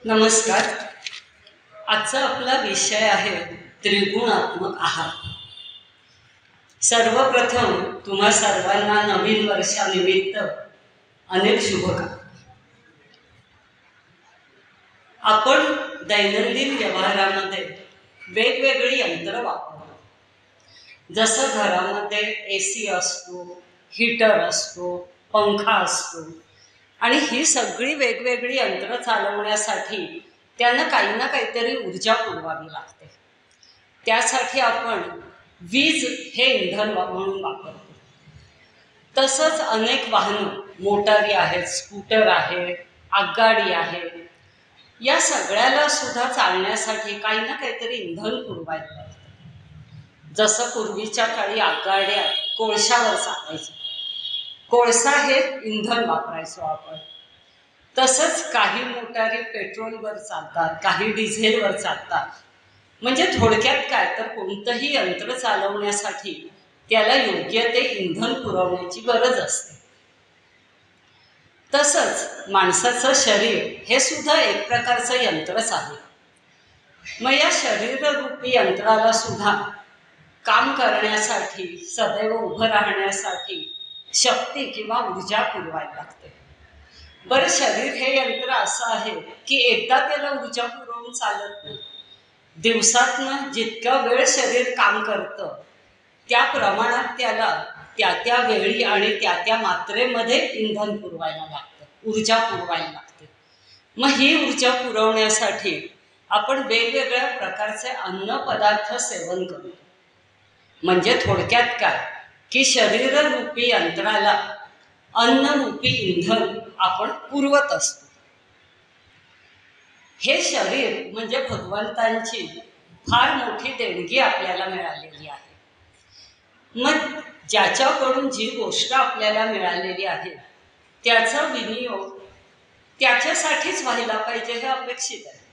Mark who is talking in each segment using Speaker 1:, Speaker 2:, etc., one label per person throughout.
Speaker 1: नमस्कार. आजचा आपला विषय आहे त्रिगुणात्मक आहार. सर्वप्रथम तुम्हा सर्वांना नवीन वर्षानिमित्त अनेक शुभकामना. आपण दैनंदिन व्यवहारामध्ये वेगवेगळी यंत्र वापरतो. जसं घरामध्ये AC असतो, हीटर असतो, पंखा असतो आणि ही सगळी वेगवेगळी यंत्र चालवण्यासाठी त्यांना काही ना काहीतरी ऊर्जा पुरवावी लागते. त्यासाठी आपण वीज हे इंधन म्हणून वापरतो. तसंच अनेक वाहनं, मोटारी आहेत, स्कूटर आहे, आगगाडी आहे, या सगळ्याला सुद्धा चालण्यासाठी काही ना काहीतरी इंधन पुरवायला लागतं. जसं पूर्वीच्या काळी आगगाड्या कोळशावर चालायच्या, कोळसा हे इंधन वापरायचो आपण. तसंच काही मोटारी पेट्रोलवर चालतात, काही डिझेलवर चालतात. म्हणजे थोडक्यात काय तर कोणतंही यंत्र चालवण्यासाठी त्याला योग्य ते इंधन पुरवण्याची गरज असते. तसंच माणसाचं शरीर हे सुद्धा एक प्रकारचं यंत्रच आहे. मग या शरीररूपी यंत्राला सुद्धा काम करण्यासाठी, सदैव उभं राहण्यासाठी शक्ती किंवा ऊर्जा पुरवायला लागते. बरं, शरीर हे यंत्र असं आहे की एकदा त्याला ऊर्जा पुरवून चालत नाही. दिवसातनं जितका वेळ शरीर काम करतं त्या प्रमाणात त्याला त्या वेळी आणि त्या मात्रेमध्ये इंधन पुरवायला लागतं, ऊर्जा पुरवायला लागते. मग ही ऊर्जा पुरवण्यासाठी आपण वेगवेगळ्या प्रकारचे अन्न पदार्थ सेवन करतो. म्हणजे थोडक्यात काय की शरीररूपी यंत्राला अन्नरूपी इंधन आपण पुरवत असतो. हे शरीर म्हणजे भगवंतांची फार मोठी देणगी आपल्याला मिळालेली आहे. मग ज्याच्याकडून जी गोष्ट आपल्याला मिळालेली आहे त्याचा विनियोग त्याच्यासाठीच व्हायला पाहिजे हे अपेक्षित आहे.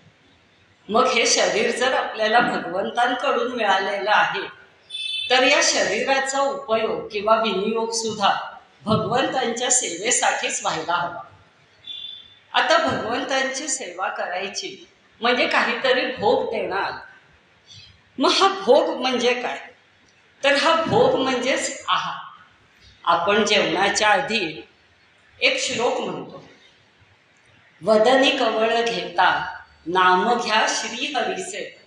Speaker 1: मग हे शरीर जर आपल्याला भगवंतांकडून मिळालेलं आहे तर या शरीराचा उपयोग किंवा विनियोग सुद्धा भगवंतांच्या सेवेसाठीच व्हायला हवा. आता भगवंतांची सेवा करायची म्हणजे काहीतरी भोग देणार. मग हा भोग म्हणजे काय तर हा भोग म्हणजेच आहार. आपण जेवणाच्या आधी एक श्लोक म्हणतो, वदनी कवळ घेता नाम घ्या श्रीहरीचे,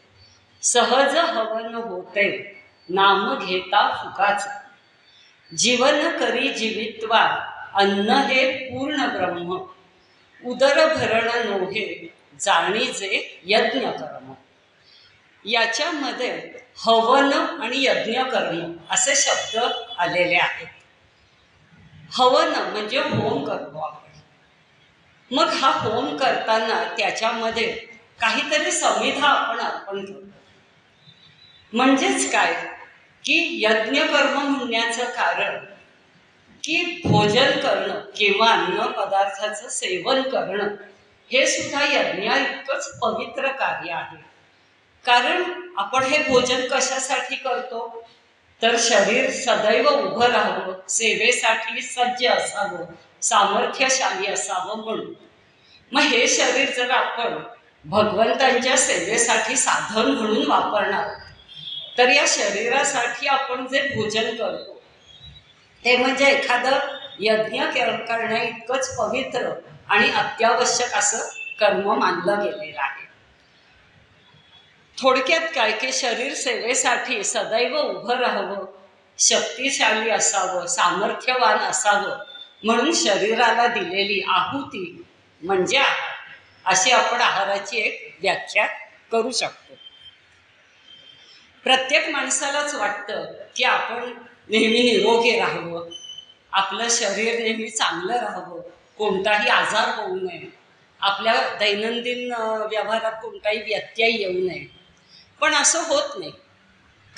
Speaker 1: सहज हवन होते नाम घेता फुकाच, जीवन करी जीवित्वा अन्न हे पूर्ण ब्रह्म, उदर भरण नोहे जाणीजे यज्ञ कर्म. याच्यामध्ये हवन आणि यज्ञ कर्म असे शब्द आलेले आहेत. हवन म्हणजे होम करतो आपण. मग हा होम करताना त्याच्यामध्ये काहीतरी समिधा आपण अर्पण करतो. म्हणजेच काय की यज्ञकर्म म्हणण्याचं कारण की भोजन करणं किंवा अन्न पदार्थाचं सेवन करणं हे सुद्धा यज्ञा इतकंच पवित्र कार्य आहे. कारण आपण हे भोजन कशासाठी करतो तर शरीर सदैव उभं राहावं, सेवेसाठी सज्ज असावं, सामर्थ्यशाली असावं म्हणून. मग हे शरीर जर आपण भगवंतांच्या सेवेसाठी साधन म्हणून वापरणार तर या शरीरासाठी आपण जे भोजन करतो ते म्हणजे एखादं यज्ञ करणं इतकंच पवित्र आणि अत्यावश्यक असं कर्म मानलं गेलेलं आहे. थोडक्यात काय की शरीर सेवेसाठी सदैव उभं राहावं, शक्तिशाली असावं, सामर्थ्यवान असावं म्हणून शरीराला दिलेली आहुती म्हणजे आहार, अशी आपण आहाराची एक व्याख्या करू शकतो. प्रत्येक माणसालाच वाटतं की आपण नेहमी निरोगी राहावं, आपलं शरीर नेहमी चांगलं राहावं, कोणताही आजार होऊ नये, आपल्या दैनंदिन व्यवहारात कोणताही व्यत्यय येऊ नये. पण असं होत नाही.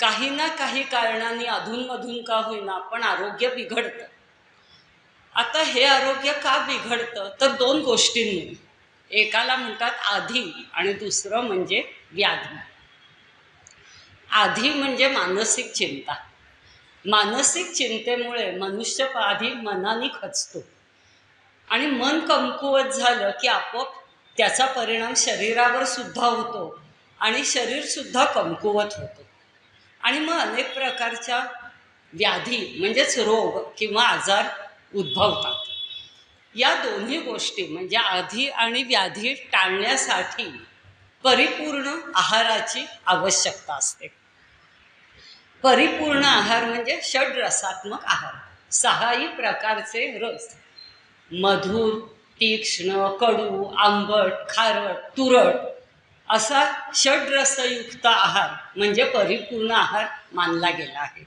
Speaker 1: काही ना काही कारणाने अधूनमधून का होईना पण आरोग्य बिघडतं. आता हे आरोग्य का बिघडतं तर दोन गोष्टींमुळे. एकाला म्हणतात आधी आणि दुसरं म्हणजे व्याधी. आधी म्हणजे मानसिक चिंता. मानसिक चिंतेमुळे मनुष्य आधी मनाने खचतो आणि मन कमकुवत झालं की आपोआप त्याचा परिणाम शरीरावर सुद्धा होतो आणि शरीर सुद्धा कमकुवत होतं आणि मग अनेक प्रकारच्या व्याधी म्हणजेच रोग किंवा आजार उद्भवतात. या दोन्ही गोष्टी म्हणजे आधी आणि व्याधी टाळण्यासाठी परिपूर्ण आहाराची आवश्यकता असते. परिपूर्ण आहार म्हणजे षड्रसात्मक आहार, 6ही प्रकारचे रस, मधुर, तीक्ष्ण, कडू, आंबट, खारट, तुरट असा षड्रसयुक्त आहार म्हणजे परिपूर्ण आहार मानला गेला आहे.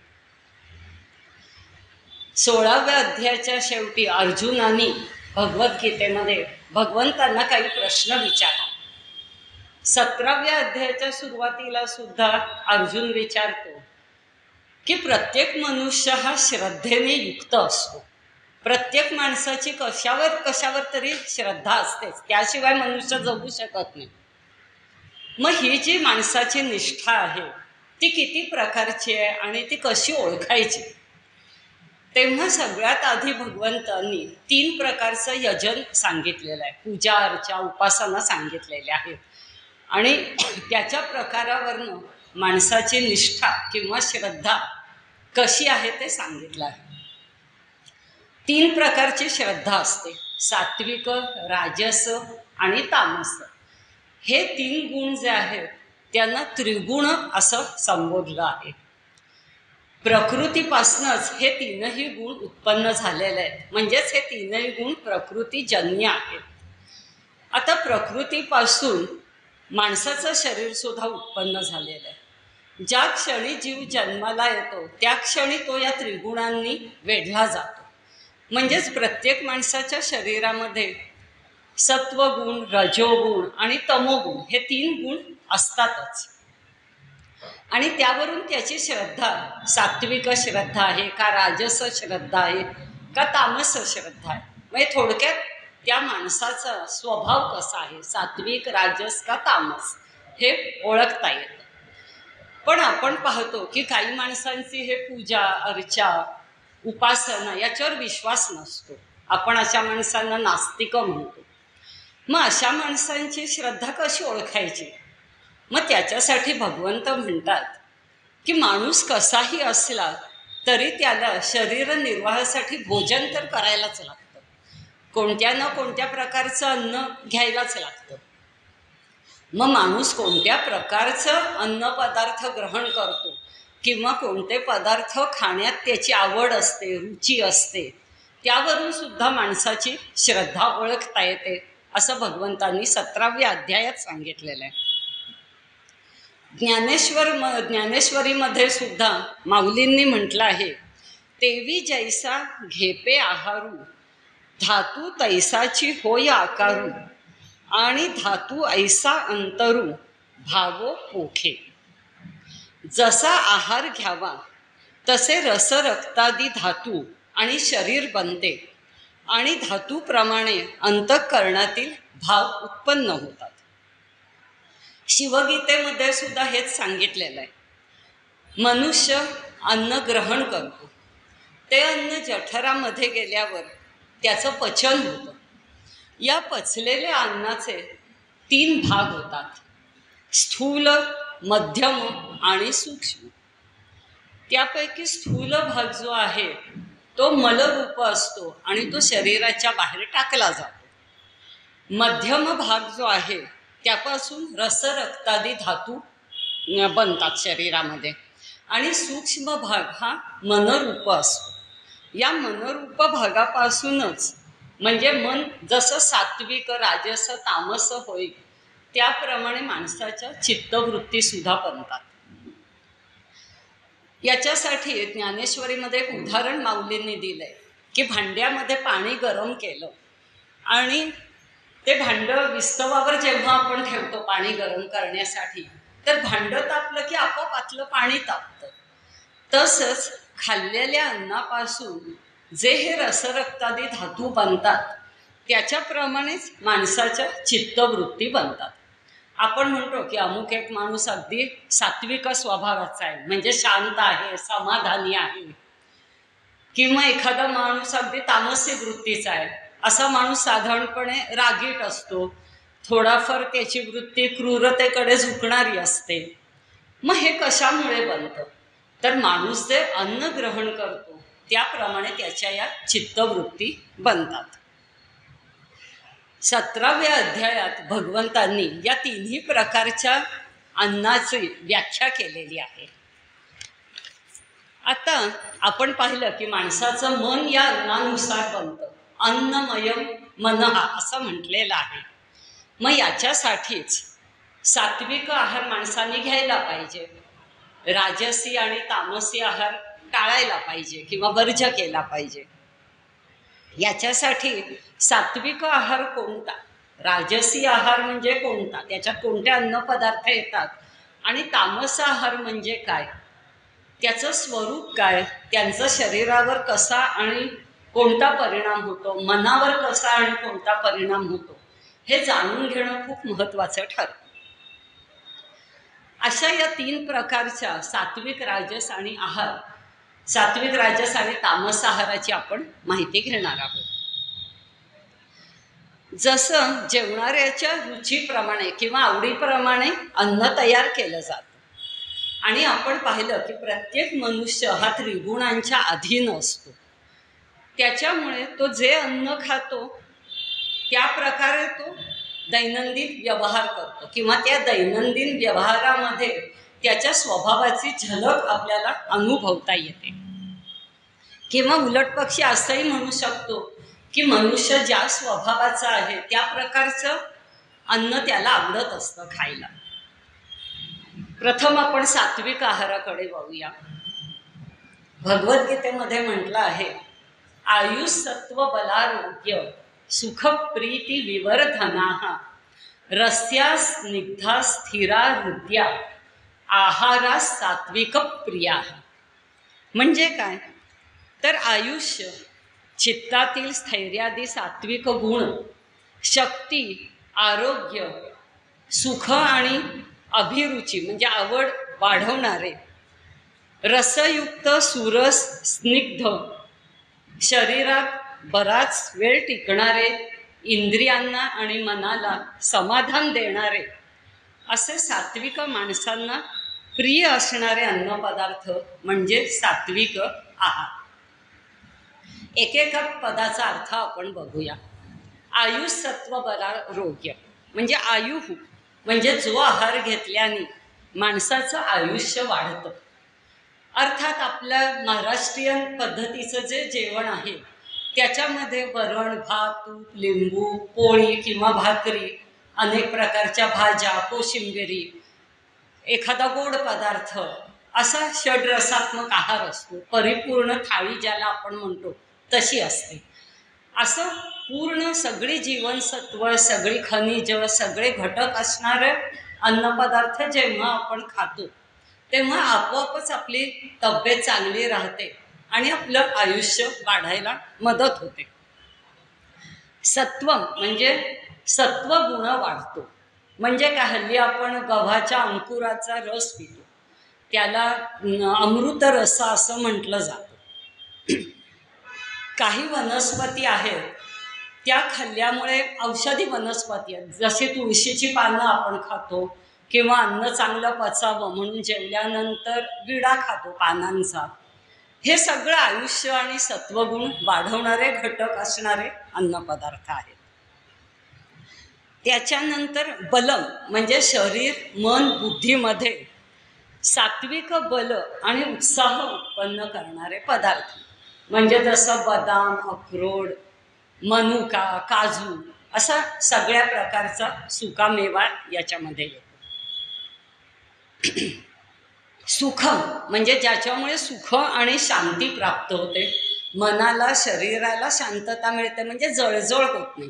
Speaker 1: 16व्या अध्यायाच्या शेवटी अर्जुनाने भगवद्गीतेमध्ये भगवंतांना काही प्रश्न विचारला. 17व्या अध्यायाच्या सुरुवातीला सुद्धा अर्जुन विचारतो की प्रत्येक मनुष्य हा श्रद्धेने युक्त असतो. प्रत्येक माणसाची कशावर तरी श्रद्धा असतेच, त्याशिवाय मनुष्य जगू शकत नाही. मग ही जी माणसाची निष्ठा आहे ती किती प्रकारची आहे आणि ती कशी ओळखायची? तेव्हा सगळ्यात आधी भगवंतांनी 3 प्रकारचं यजन सांगितलेलं आहे, पूजा अर्चा उपासना सांगितलेल्या आहेत आणि त्याच्या प्रकारावरनं माणसाची निष्ठा किंवा श्रद्धा कशी आहे ते सांगितलं आहे. 3 प्रकारची श्रद्धा असते, सात्विक, राजस आणि तामस. हे 3 गुण जे आहेत त्यांना त्रिगुण असं संबोधलं आहे. प्रकृतीपासूनच हे 3ही गुण उत्पन्न झालेले आहेत, म्हणजेच हे 3ही गुण प्रकृतीजन्य आहेत. आता प्रकृतीपासून माणसाचं शरीर सुद्धा उत्पन्न झालेलं आहे. ज्या क्षणी जीव जन्माला येतो त्या क्षणी तो या त्रिगुणांनी वेढला जातो. म्हणजेच प्रत्येक माणसाच्या शरीरामध्ये सत्वगुण, रजोगुण आणि तमोगुण हे 3 गुण असतातच आणि त्यावरून त्याची श्रद्धा सात्विक श्रद्धा आहे का, राजस श्रद्धा आहे का, तामस श्रद्धा आहे. म्हणजे थोडक्यात त्या माणसाचा स्वभाव कसा आहे, सात्विक, राजस का तामस, हे ओळखता येतं. पण आपण पाहतो की काही माणसांची हे पूजा अर्चा उपासना याच्यावर विश्वास नसतो. आपण अशा माणसांना नास्तिक म्हणतो. मग अशा माणसांची श्रद्धा कशी ओळखायची? मग त्याच्यासाठी भगवंत म्हणतात की माणूस कसाही असला तरी त्याला शरीर निर्वाहासाठी भोजन तर करायलाच लागतं, कोणत्या ना कोणत्या प्रकारचं अन्न घ्यायलाच लागतं. मग माणूस कोणत्या प्रकारचं अन्नपदार्थ ग्रहण करतो किंवा कोणते पदार्थ खाण्यात त्याची आवड असते, रुची असते, त्यावरून सुद्धा माणसाची श्रद्धा ओळखता येते असं भगवंतांनी 17व्या अध्यायात सांगितलेलं आहे. ज्ञानेश्वरीमध्ये सुद्धा माऊलींनी म्हटलं आहे, तेवी जैसा घेपे आहारू, धातू तैसाची होय आकारू, आणि धातू ऐसा अंतरू, भावो पोखे. जसा आहार घ्यावा तसे रस रक्तादी धातू आणि शरीर बनते आणि धातूप्रमाणे अंतःकरणातील भाव उत्पन्न होतात. शिवगीतेमध्ये सुद्धा हेच सांगितलेलं आहे. मनुष्य अन्न ग्रहण करतो, ते अन्न जठरामध्ये गेल्यावर त्याचं पचन होतं. या पचलेल्या अन्नाचे 3 भाग होतात, स्थूल, मध्यम आणि सूक्ष्म. त्यापैकी स्थूल भाग जो आहे तो मलरूप असतो आणि तो शरीराच्या बाहेर टाकला जातो. मध्यम भाग जो आहे त्यापासून रस रक्तादी धातू बनतात शरीरामध्ये आणि सूक्ष्म भाग हा मनरूप असतो. या मनरूप भागापासूनच म्हणजे मन जसं सात्विक, राजस, तामस होईल त्याप्रमाणे माणसाच्या चित्तवृत्तीसुद्धा बनतात. याच्यासाठी ज्ञानेश्वरीमध्ये एक उदाहरण माऊलींनी दिलं आहे की भांड्यामध्ये पाणी गरम केलं आणि ते भांडं विस्तवावर जेव्हा आपण ठेवतो पाणी गरम करण्यासाठी, तर भांडं तापलं की आपोआप आतलं पाणी तापतं. तसंच खाल्लेल्या अन्नापासून जे हे रसरक्तादी धातू बनतात त्याच्याप्रमाणेच माणसाच्या चित्तवृत्ती बनतात. आपण म्हणतो की अमुक एक माणूस अगदी सात्विक स्वभावाचा आहे, म्हणजे शांत आहे, समाधानी आहे, किंवा एखादा माणूस अगदी तामसी वृत्तीचा आहे, असा माणूस साधारणपणे रागीट असतो थोडाफार त्याची वृत्ती क्रूरतेकडे झुकणारी असते. मग हे कशामुळे बनतं? तर माणूस जे अन्न ग्रहण करतो त्याप्रमाणे त्याच्या या चित्तवृत्ती बनतात. 17व्या अध्यायात भगवंतांनी या तिन्ही प्रकारच्या अन्नाची व्याख्या केलेली आहे. आता आपण पाहिलं की माणसाचं मन या अन्नानुसार बनतं. अन्नमयम मनः असं म्हटलेलं आहे. मग याच्यासाठीच सात्विक आहार माणसाने घ्यायला पाहिजे. राजसी आणि तामसी आहार टाळायला पाहिजे किंवा वर्ज केला पाहिजे. याच्यासाठी सात्विक आहार कोणता, राजसी आहार म्हणजे कोणता, त्याच्यात कोणते अन्नपदार्थ येतात आणि तामस आहार म्हणजे काय, त्याचं स्वरूप काय, त्यांचं शरीरावर कसा आणि कोणता परिणाम होतो, मनावर कसा आणि कोणता परिणाम होतो, हे जाणून घेणं खूप महत्त्वाचं ठरतं. अशा या 3 प्रकारच्या सात्विक, राजस आणि आहार, सात्विक, राजस आणि तामस आहाराची आपण माहिती घेणार आहोत. जसं जेवणाऱ्याच्या रुचीप्रमाणे किंवा आवडीप्रमाणे अन्न तयार केलं जातं आणि आपण पाहिलं की प्रत्येक मनुष्य हा त्रिगुणांच्या अधीन असतो. त्याच्यामुळे तो जे अन्न खातो त्या प्रकारे तो दैनंदिन व्यवहार करतो किंवा त्या दैनंदिन व्यवहारामध्ये त्याच्या स्वभावाची झलक आपल्याला अनुभवता येते. किंवा उलट पक्षी असंही म्हणू शकतो की मनुष्य ज्या स्वभावाचा आहे त्या प्रकारचं अन्न त्याला आवडत असतं खायला. प्रथम आपण सात्विक आहाराकडे वळूया. भगवद्गीतेमध्ये म्हटलं आहे, आयुष सत्व बलारोग्य सुख प्रीती विवर्धनाः रस्या स्निग्धा स्थिरा हृदया आहारा सात्विक प्रिया. म्हणजे काय तर आयुष्य, चित्तातील स्थैर्यादी सात्विक गुण, शक्ती, आरोग्य, सुख आणि अभिरुची म्हणजे आवड वाढवणारे, रसयुक्त सुरस स्निग्ध, शरीरात बराच वेळ टिकणारे, इंद्रियांना आणि मनाला समाधान देणारे असे सात्विक माणसांना प्रिय असणारे अन्नपदार्थ म्हणजे सात्विक आहार. एकेका पदाचा अर्थ आपण बघूया. आयुष सत्व बलारोग्य म्हणजे आयुः म्हणजे जो आहार घेतल्याने माणसाचं आयुष्य वाढतं. अर्थात आपल्या महाराष्ट्रीयन पद्धतीचं जे जेवण आहे त्याच्यामध्ये वरण, भात, तूप, लिंबू, पोळी किंवा भाकरी, अनेक प्रकारच्या भाज्या, कोशिंबिरी, एखादा गोड पदार्थ असा षड्रसात्मक आहार असतो. परिपूर्ण थाळी ज्याला आपण म्हणतो तशी असते. असं पूर्ण सगळी जीवनसत्व, सगळी खनिज, सगळे घटक असणारे अन्नपदार्थ जेव्हा आपण खातो तेव्हा आपोआपच आपली तब्येत चांगली राहते आणि आपलं आयुष्य वाढायला मदत होते. सत्व म्हणजे सत्व गुण वाढतो. म्हणजे काय, हल्ली आपण गव्हाच्या अंकुराचा रस पितो, त्याला अमृत रस असं म्हटलं जातं. काही वनस्पती आहेत त्या खाल्ल्यामुळे औषधी वनस्पती आहेत, जसे तुळशीची पानं आपण खातो किंवा अन्न चांगलं पचावं म्हणून जेवल्यानंतर विडा खातो पानांचा. हे सगळं आयुष्य आणि सत्वगुण वाढवणारे घटक असणारे अन्नपदार्थ आहेत. त्याच्यानंतर बलम म्हणजे शरीर, मन, बुद्धीमध्ये सात्विक बल आणि उत्साह उत्पन्न करणारे पदार्थ म्हणजे जसं बदाम, अक्रोड, मनुका, काजू असा सगळ्या प्रकारचा सुकामेवा याच्यामध्ये येतो. सुखम म्हणजे ज्याच्यामुळे सुख आणि शांती प्राप्त होते, मनाला, शरीराला शांतता मिळते, म्हणजे जळजळ होत नाही.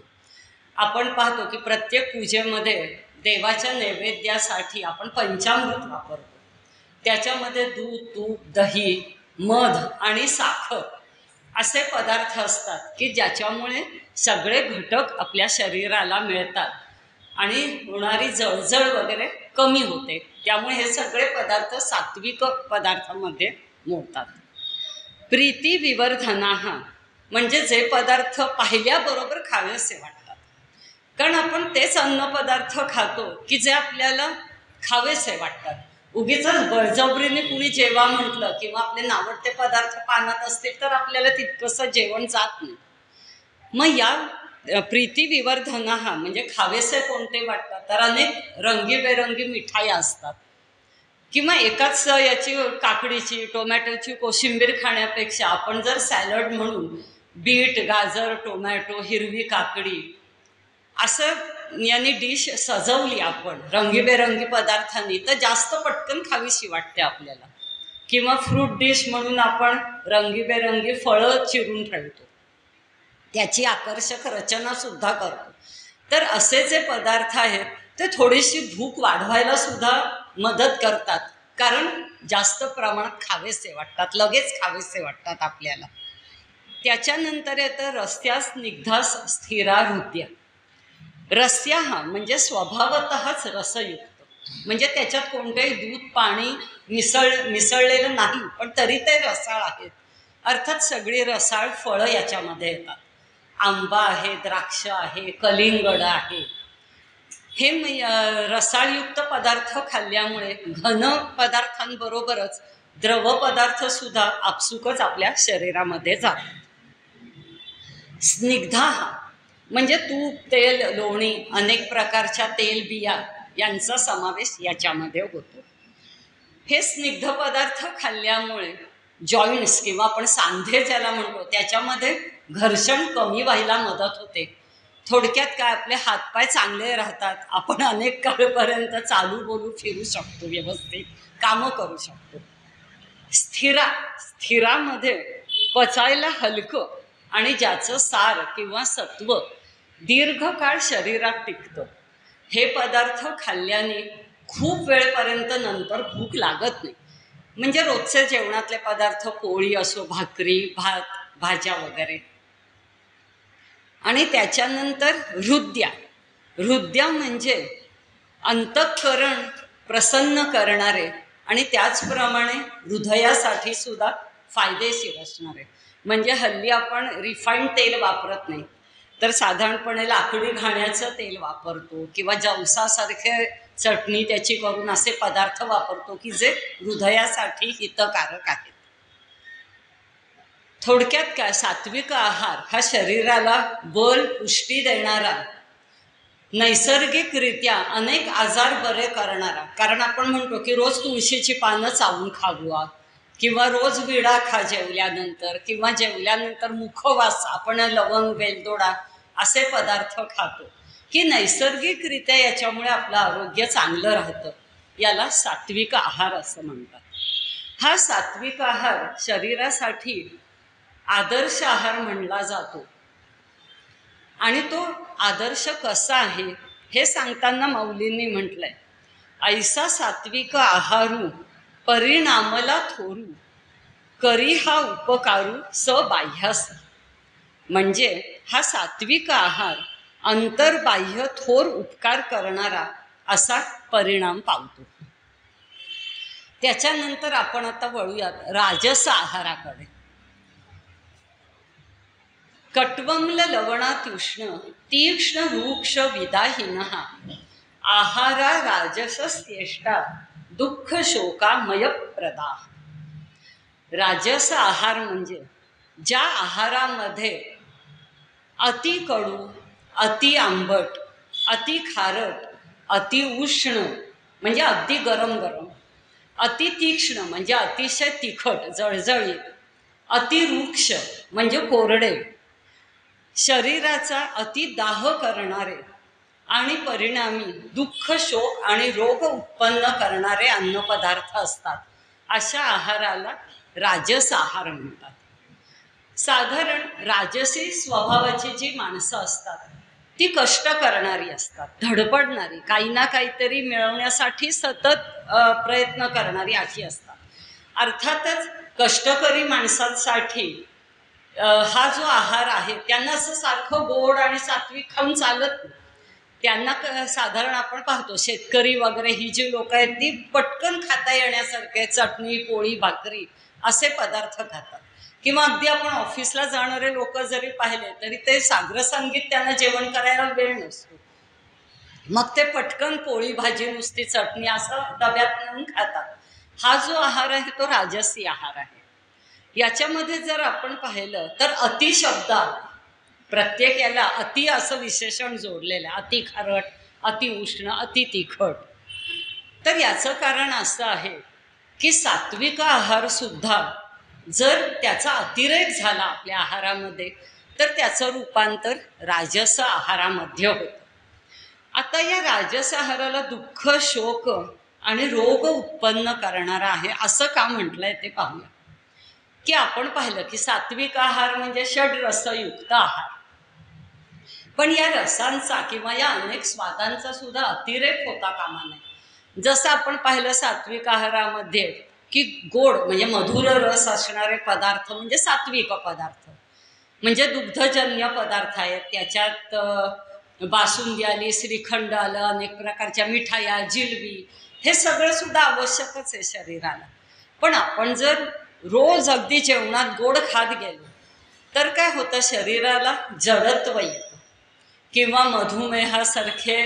Speaker 1: आपण पाहतो की प्रत्येक पूजेमध्ये देवाच्या नैवेद्यासाठी आपण पंचामृत वापरतो. त्याच्यामध्ये दूध, तूप, दही, मध आणि साखर असे पदार्थ असतात की ज्याच्यामुळे सगळे घटक आपल्या शरीराला मिळतात आणि होणारी जळजळ वगैरे कमी होते. त्यामुळे हे सगळे पदार्थ सात्विक पदार्थामध्ये मोडतात. प्रीती विवर्धनाः म्हणजे जे पदार्थ पाहिल्याबरोबर खावेसे वाटतात. कारण आपण तेच अन्नपदार्थ खातो की जे आपल्याला खावेसे वाटतात. उगीच बळजबरीने कुणी जेवा म्हटलं किंवा आपले नावडते पदार्थ पानात असतील तर आपल्याला तितकंसं जेवण जात नाही. मग या प्रीतिविवर्धना हा म्हणजे खावेसे कोणते वाटतात तर अनेक रंगीबेरंगी मिठाई असतात किंवा एकाच याची काकडीची टोमॅटोची कोशिंबीर खाण्यापेक्षा आपण जर सॅलड म्हणून बीट गाजर टोमॅटो हिरवी काकडी असं यांनी डिश सजवली आपण रंगीबेरंगी पदार्थांनी तर जास्त पटकन खावीशी वाटते आपल्याला. किंवा फ्रूट डिश म्हणून आपण रंगीबेरंगी फळं चिरून ठेवतो, त्याची आकर्षक रचना सुद्धा करतो. तर असे जे पदार्थ आहेत ते थोडीशी भूक वाढवायला सुद्धा मदत करतात, कारण जास्त प्रमाणात खावेसे वाटतात, लगेच खावेसे वाटतात आपल्याला. त्याच्यानंतर येतं रस्या स्निग्धास स्थिरा हृदय. रस्या हा म्हणजे स्वभावतःच रसयुक्त, म्हणजे त्याच्यात कोणतेही दूध पाणी मिसळलेलं नाही, पण तरी ते रसाळ आहेत. अर्थात सगळी रसाळ फळं याच्यामध्ये येतात. आंबा आहे, द्राक्ष आहे, कलिंगड आहे. हे रसाळयुक्त पदार्थ खाल्ल्यामुळे घन पदार्थांबरोबरच द्रव पदार्थ सुद्धा आपसुकच आपल्या शरीरामध्ये जातात. स्निग्धा हा म्हणजे तूप तेल लोणी अनेक प्रकारच्या तेल बिया यांचा समावेश याच्यामध्ये होतो. हे स्निग्ध पदार्थ खाल्ल्यामुळे जॉईंट्स किंवा आपण सांधे ज्याला म्हणतो त्याच्यामध्ये घर्षण कमी व्हायला मदत होते. थोडक्यात काय आपले हातपाय चांगले राहतात, आपण अनेक काळपर्यंत चालू बोलू फिरू शकतो, व्यवस्थित कामं करू शकतो. स्थिरामध्ये पचायला हलकं आणि ज्याचं सार किंवा सत्व दीर्घकाळ शरीरात टिकतं. हे पदार्थ खाल्ल्याने खूप वेळपर्यंत नंतर भूक लागत नाही. म्हणजे रोजचे जेवणातले पदार्थ पोळी असो, भाकरी, भात, भाज्या वगैरे. आणि त्याच्यानंतर हृदया म्हणजे अंतःकरण प्रसन्न करणारे आणि त्याचप्रमाणे हृदयासाठी सुद्धा फायदेशीर असणारे. म्हणजे हल्ली आपण रिफाईंड तेल वापरत नाही, तर साधारणपणे लाकडी घाण्याचं तेल वापरतो किंवा जवसासारखे चटणी त्याची करून असे पदार्थ वापरतो की जे हृदयासाठी हितकारक आहेत. थोडक्यात काय, सात्विक आहार हा शरीराला बल पुष्टी देणारा, नैसर्गिकरित्या अनेक आजार बरे करणारा. कारण आपण म्हणतो की रोज तुळशीची पानं चावून खावा किंवा रोज विडा खा जेवल्यानंतर, किंवा जेवल्यानंतर मुखवास आपण लवंग वेलदोडा असे पदार्थ खातो की नैसर्गिकरित्या याच्यामुळे आपलं आरोग्य चांगलं राहतं. याला सात्विक आहार असं म्हणतात. हा सात्विक आहार शरीरासाठी आदर्श आहार म्हणला जातो. आणि तो आदर्श कसा आहे हे सांगताना माऊलींनी म्हटलंय, ऐसा सात्विक आहारू परिणामला थोरू करी हा उपकारू स बाह्यास. म्हणजे हा सात्विक आहार अंतर्बाह्य थोर उपकार करणारा असा परिणाम पावतो. त्याच्यानंतर आपण आता वळूयात राजस आहाराकडे. कट्वम्ल लवणात्युष्ण तीक्ष्ण रूक्ष विदाहिनः आहारा राजसस्येष्टा दुःख शोकामय प्रदा. राजस आहार म्हणजे ज्या आहारामध्ये अति कडू, अति आंबट, अति खारट, अति उष्ण म्हणजे अगदी गरम गरम, अति तीक्ष्ण म्हणजे अतिशय तिखट जळजळीत, अतिरुक्ष म्हणजे कोरडे, शरीराचा अतिदाह करणारे आणि परिणामी दुःख शोक आणि रोग उत्पन्न करणारे अन्नपदार्थ असतात. अशा आहाराला राजस आहार म्हणतात. साधारण राजसी स्वभावाची जी माणसं असतात ती कष्ट करणारी असतात, धडपडणारी, काही ना काहीतरी मिळवण्यासाठी सतत प्रयत्न करणारी अशी असतात. अर्थातच कष्टकरी माणसांसाठी हा जो आहार आहे त्यांना असं सारखं गोड आणि सात्विक खाऊन चालत नाही. त्यांना साधारण आपण पाहतो शेतकरी वगैरे ही जी लोक आहेत ती पटकन खाता येण्यासारखे चटणी पोळी भाकरी असे पदार्थ खातात. किंवा अगदी आपण ऑफिसला जाणारे लोक जरी पाहिले तरी ते साग्र संगीत त्यांना जेवण करायला वेळ नसतो, मग ते पटकन पोळी भाजी नुसती चटणी असं डब्यात नेऊन खातात. हा जो आहार आहे तो राजसी आहार आहे. याच्यामध्ये जर आपण पाहिलं तर अति शब्द आला. प्रत्येक याला अति असं विशेषण जोडलेलं आहे. अति खारट, अति उष्ण, अति तिखट. तर याचं कारण असं आहे की सात्विक आहार सुद्धा जर त्याचा अतिरेक झाला आपल्या आहारामध्ये तर त्याचं रूपांतर राजस आहारामध्ये होतं. आता या राजस आहाराला दुःख, शोक आणि रोग उत्पन्न करणारा आहे असं का म्हटलंय ते पाहूया. की आपण पाहिलं की सात्विक आहार म्हणजे षड्रसयुक्त आहार, पण या रसांचा किंवा या अनेक स्वादांचा सुद्धा अतिरेक होता कामा नये. जसं आपण पाहिलं सात्विक आहारामध्ये की गोड म्हणजे मधुर रस असणारे पदार्थ म्हणजे सात्विक पदार्थ, म्हणजे दुग्धजन्य पदार्थ आहेत. त्याच्यात बासुंदी आली, श्रीखंड आलं, अनेक प्रकारच्या मिठाया, जिलबी, हे सगळं सुद्धा आवश्यकच आहे शरीराला. पण आपण जर रोज अगदी जेवणात गोड खात गेलो तर काय होतं, शरीराला जडत्व येतं किंवा मधुमेहासारखे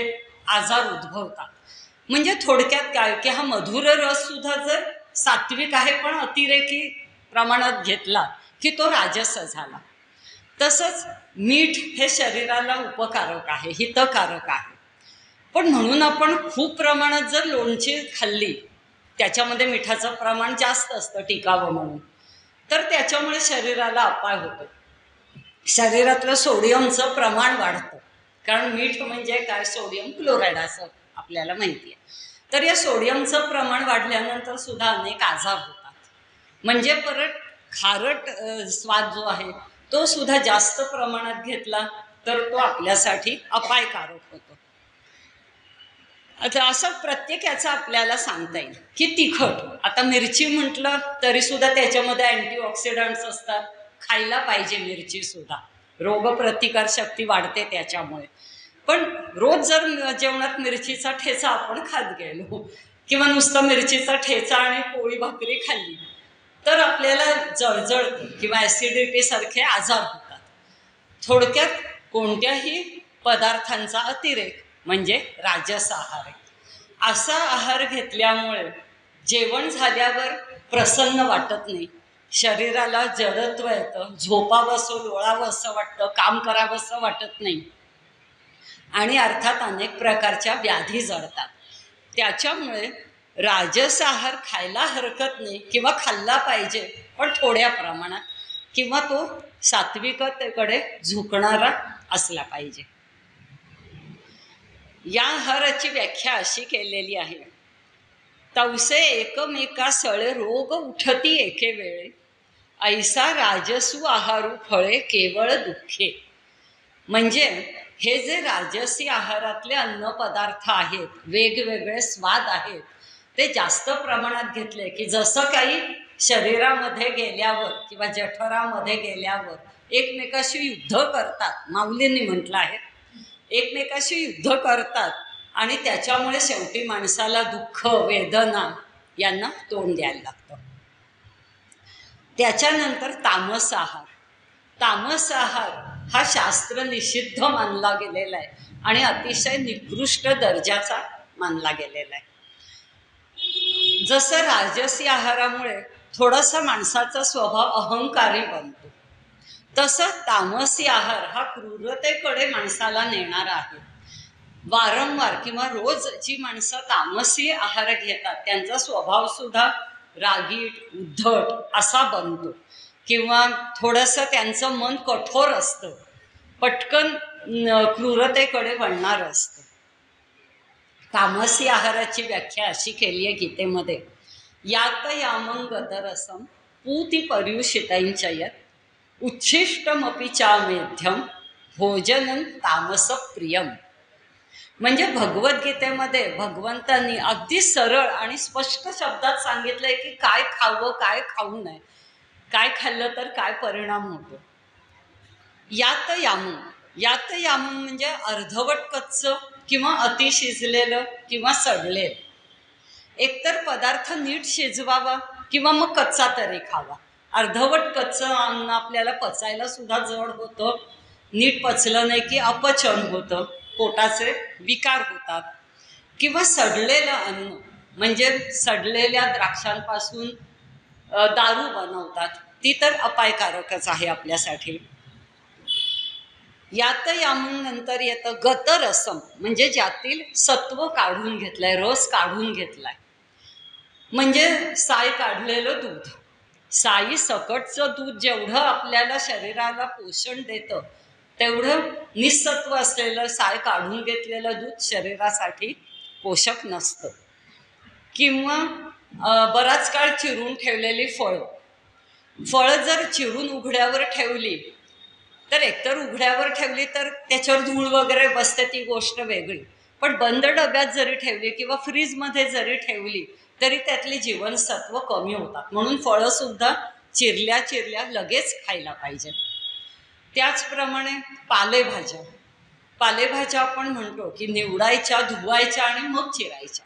Speaker 1: आजार उद्भवतात. म्हणजे थोडक्यात काय की हा मधुर रस सुद्धा जर सात्विक आहे पण अतिरेकी प्रमाणात घेतला की तो राजस झाला. तसंच मीठ हे शरीराला उपकारक आहे, हितकारक आहे. पण म्हणून आपण खूप प्रमाणात जर लोणची खाल्ली, त्याच्यामध्ये मिठाचं प्रमाण जास्त असतं टिकावं म्हणून, तर त्याच्यामुळे शरीराला अपाय होतो. शरीरातलं सोडियमचं प्रमाण वाढतं. कारण मीठ म्हणजे काय, सोडियम क्लोराईड असं आपल्याला माहिती आहे. तर या सोडियमचं प्रमाण वाढल्यानंतर सुद्धा अनेक आजार होतात. म्हणजे परत खारट स्वाद जो आहे तो सुद्धा जास्त प्रमाणात घेतला तर तो आपल्यासाठी अपायकारक होतो. आता असं प्रत्येक याचा आपल्याला सांगता येईल की तिखट, आता मिरची म्हटलं तरी सुद्धा त्याच्यामध्ये अँटीऑक्सिडंट्स असतात. खायला पाहिजे मिरची सुद्धा, रोगप्रतिकार शक्ती वाढते त्याच्यामुळे. पण रोज जर जेवणात मिरचीचा ठेचा आपण खात गेलो किंवा नुसतं मिरचीचा ठेचा आणि पोळी भाकरी खाल्ली तर आपल्याला जळजळ किंवा ॲसिडिटी सारखे आजार होतात. थोडक्यात कोणत्याही पदार्थांचा अतिरेक म्हणजे राजस आहार आहे. असा आहार घेतल्यामुळे जेवण झाल्यावर प्रसन्न वाटत नाही, शरीराला जडत्व येतं, झोपावंसं लोळावं असं वाटतं, काम करावं असं वाटत नाही आणि अर्थात अनेक प्रकारच्या व्याधी जडतात. त्याच्यामुळे राजस आहार खायला हरकत नाही किंवा खाल्ला पाहिजे पण थोड्या प्रमाणात, किंवा तो सात्विकतेकडे झुकणारा असला पाहिजे. या आहाराची व्याख्या अशी केलेली आहे, तवसे एकमेका सळे रोग उठती एके वेळे, ऐसा राजसू आहारू फळे केवळ दुःखे. म्हणजे हे जे राजसी आहारातले अन्न पदार्थ आहेत, वेगवेगळे स्वाद आहेत, ते जास्त प्रमाणात घेतले की जसं काही शरीरामध्ये गेल्यावर किंवा जठरामध्ये गेल्यावर एकमेकाशी युद्ध करतात, माऊलींनी म्हटलं आहे, एकमेकाशी युद्ध करतात आणि त्याच्यामुळे शेवटी माणसाला दुःख, वेदना यांना तोंड द्यायला लागतं. त्याच्यानंतर तामस आहार. तामस आहार हा शास्त्र निषिद्ध मानला गेलेला आहे आणि अतिशय निकृष्ट दर्जाचा मानला गेलेला आहे. जसं राजसी आहारामुळे थोडासा माणसाचा स्वभाव अहंकारी बनतो, तसं तामसी आहार हा क्रूरतेकडे माणसाला नेणारा आहे. वारंवार किंवा रोज जी माणसं तामसी आहार घेतात त्यांचा स्वभाव सुद्धा रागीट, उद्धट असा बनतो किंवा थोडंसं त्यांचं मन कठोर असतं, पटकन क्रूरतेकडे वळणारं असतं. तामसी आहाराची व्याख्या अशी केली आहे गीतेमध्ये, यात यामं गतरसम पूती पर्युषितंचयत उच्छिष्टमपि चामेध्यम भोजनं तामस प्रियम. म्हणजे भगवद्गीतेमध्ये भगवंतांनी अगदी सरळ आणि स्पष्ट शब्दात सांगितलंय की काय खावं, काय खाऊ नये, काय खाल्लं तर काय परिणाम होतो. यात यामं, यात यामं म्हणजे अर्धवट कच्चं किंवा अति शिजलेलं किंवा सडलेलं. एकतर पदार्थ नीट शिजवावा किंवा मग कच्चा तरी खावा. अर्धवट कच्चं अन्न आपल्याला पचायला सुद्धा जड होतं, नीट पचलं नाही की अपचन होतं पोटाचे विकार होतात. किंवा सडलेलं अन्न म्हणजे सडलेल्या द्राक्षांपासून दारू बनवतात, ती तर अपायकारकच आहे आपल्यासाठी. यात यामून नंतर येतं गतरसम म्हणजे ज्यातील सत्व काढून घेतलंय, रस काढून घेतलाय, म्हणजे साय काढलेलं दूध. साई सकटचं दूध जेवढं आपल्याला शरीराला पोषण देतं तेवढं निसत्व असलेलं साय काढून घेतलेलं दूध शरीरासाठी पोषक नसतं. किंवा बराच काळ चिरून ठेवलेली फळं जर चिरून उघड्यावर ठेवली तर एकतर उघड्यावर ठेवली तर त्याच्यावर धूळ वगैरे बसते, ती गोष्ट वेगळी. पण बंद डब्यात जरी ठेवली किंवा फ्रीजमध्ये जरी ठेवली तरी त्यातली जीवनसत्व कमी होतात. म्हणून फळं सुद्धा चिरल्या लगेच खायला पाहिजे. त्याचप्रमाणे पालेभाज्या आपण म्हणतो की निवडायच्या, धुवायच्या आणि मग चिरायच्या.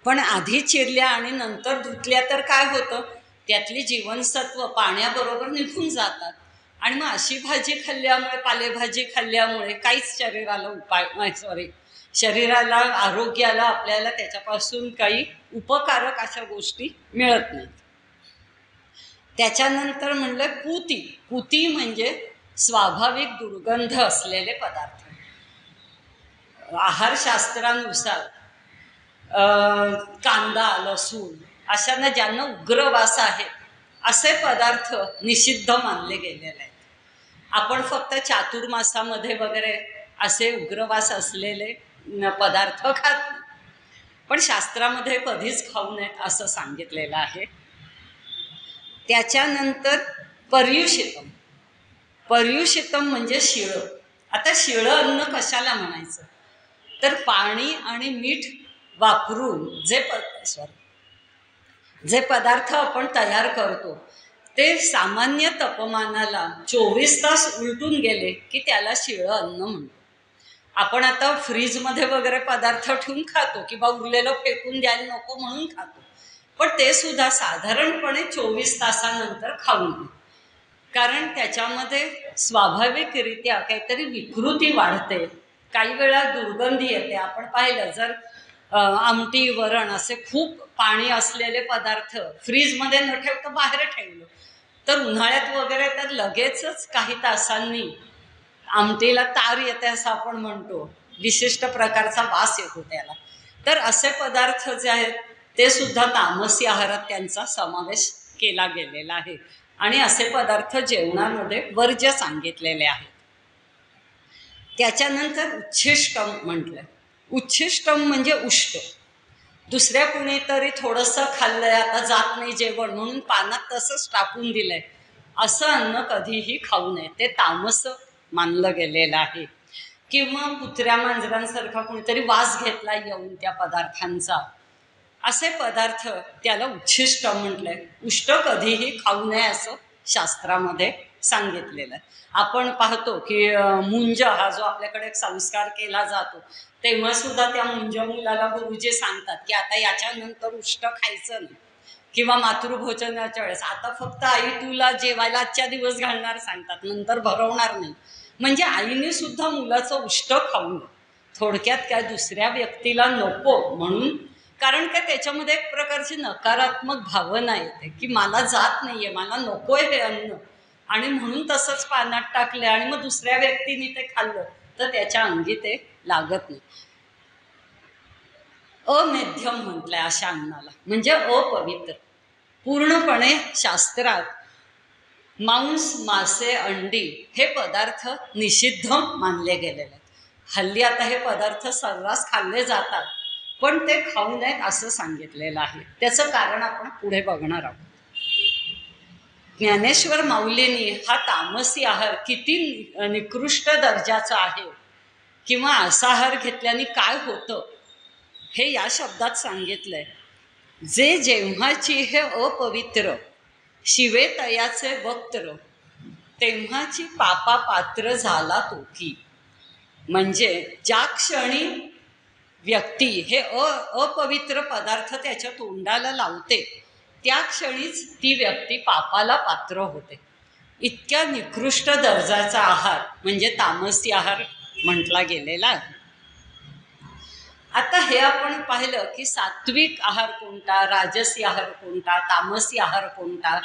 Speaker 1: पण आधी चिरल्या आणि नंतर धुतल्या तर काय होतं, त्यातली जीवनसत्व पाण्याबरोबर निघून जातात. आणि मग अशी भाजी खाल्ल्यामुळे, पालेभाजी खाल्ल्यामुळे काहीच शरीराला आरोग्याला आपल्याला त्याच्यापासून काही उपकारक अशा गोष्टी मिळत नाहीत. त्याच्यानंतर म्हणलं पूती म्हणजे स्वाभाविक दुर्गंध असलेले पदार्थ. आहारशास्त्रानुसार कांदा, लसूण अशांना ज्यांना उग्रवास आहे असे पदार्थ निषिद्ध मानले गेलेले आहेत. आपण फक्त चातुर्मासामध्ये वगैरे असे उग्रवास असलेले पदार्थ खात नाही, पण शास्त्रामध्ये कधीच खाऊ नयेत असं सांगितलेलं आहे. त्याच्यानंतर पर्युषितम म्हणजे शिळं. आता शिळं अन्न कशाला म्हणायचं, तर पाणी आणि मीठ वापरून जे पदार्थ आपण तयार करतो ते सामान्य तापमानाला 24 तास उलटून गेले की त्याला शिळं अन्न म्हणतो. आपण आता फ्रीजमध्ये वगैरे पदार्थ ठेवून खातो किंवा उरलेलं फेकून द्यायला नको म्हणून खातो, पण ते सुद्धा साधारणपणे 24 तासानंतर खाऊ नये. कारण त्याच्यामध्ये स्वाभाविकरित्या काहीतरी विकृती वाढते, काही वेळा दुर्गंधी येते. आपण पाहिलं जर आमटी, वरण असे खूप पाणी असलेले पदार्थ फ्रीजमध्ये न ठेवता बाहेर ठेवलं तर उन्हाळ्यात वगैरे तर लगेचच काही तासांनी आमटीला तार येते असं आपण म्हणतो, विशिष्ट प्रकारचा वास येतो त्याला. तर असे पदार्थ जे आहेत ते सुद्धा तामसी आहारात त्यांचा समावेश केला गेलेला आहे आणि असे पदार्थ जेवणामध्ये वर्ज्य सांगितलेले आहेत. त्याच्यानंतर उच्छिष्टम म्हटलं. उच्छिष्टम म्हणजे उष्ट. दुसऱ्या कुणीतरी थोडंसं खाल्लंय, आता जात नाही जेवण म्हणून पानात तसंच टाकून दिलंय असं अन्न कधीही खाऊ नये, ते तामस मानलं गेलेलं आहे. किंवा कुत्र्या मांजरांसारखा कुणीतरी वास घेतला येऊन त्या पदार्थांचा, असे पदार्थ त्याला उच्छिष्ट म्हटलंय. उष्ट कधीही खाऊ नये असं शास्त्रामध्ये सांगितलेलं आहे. आपण पाहतो की मुंज हा जो आपल्याकडे एक संस्कार केला जातो तेव्हा सुद्धा त्या मुंज मुलाला गुरुजी सांगतात की आता याच्यानंतर उष्ट खायचं नाही. किंवा मातृभोजनाच्या वेळेस आता फक्त आई तुला जेवायला आजच्या दिवस घालणार सांगतात, नंतर भरवणार नाही. म्हणजे आईने सुद्धा मुलाचं उष्ट खाऊ नये. थोडक्यात काय, दुसऱ्या व्यक्तीला नको म्हणून, कारण काय त्याच्यामध्ये एक प्रकारची नकारात्मक भावना येते की मला जात नाहीये, मला नकोय हे अन्न, आणि म्हणून तसंच पाण्यात टाकले आणि मग दुसऱ्या व्यक्तीने ते खाल्लं तर त्याच्या अंगी ते लागत नाही. अमेध्यम म्हटलंय अशा अन्नाला, म्हणजे अपवित्र. पूर्णपणे शास्त्रात मांस, मासे, अंडी हे पदार्थ निषिद्ध मानले गेलेले आहेत. हल्ली आता हे पदार्थ सर्रास खाल्ले जातात, पण ते खाऊ नयेत असं सांगितलेलं आहे. त्याचं कारण आपण पुढे बघणार आहोत. ज्ञानेश्वर माऊलींनी हा तामसी आहार किती निकृष्ट दर्जाचा आहे किंवा असा आहार घेतल्याने काय होतं हे या शब्दात सांगितलंय. जे जेव्हाची हे अपवित्र शिवे तयाचे वक्त्र, तेव्हाची पापा पात्र झाला तो की. म्हणजे ज्या क्षणी व्यक्ती हे अपवित्र पदार्थ त्याच्या तोंडाला लावते त्या क्षणीच ती व्यक्ती पापाला पात्र होते. इतक्या निकृष्ट दर्जाचा आहार म्हणजे तामसी आहार म्हटला गेलेला आहे. आता हे आपण पाहिलं की सात्विक आहार कोणता, राजसी आहार कोणता, तामसी आहार कोणता,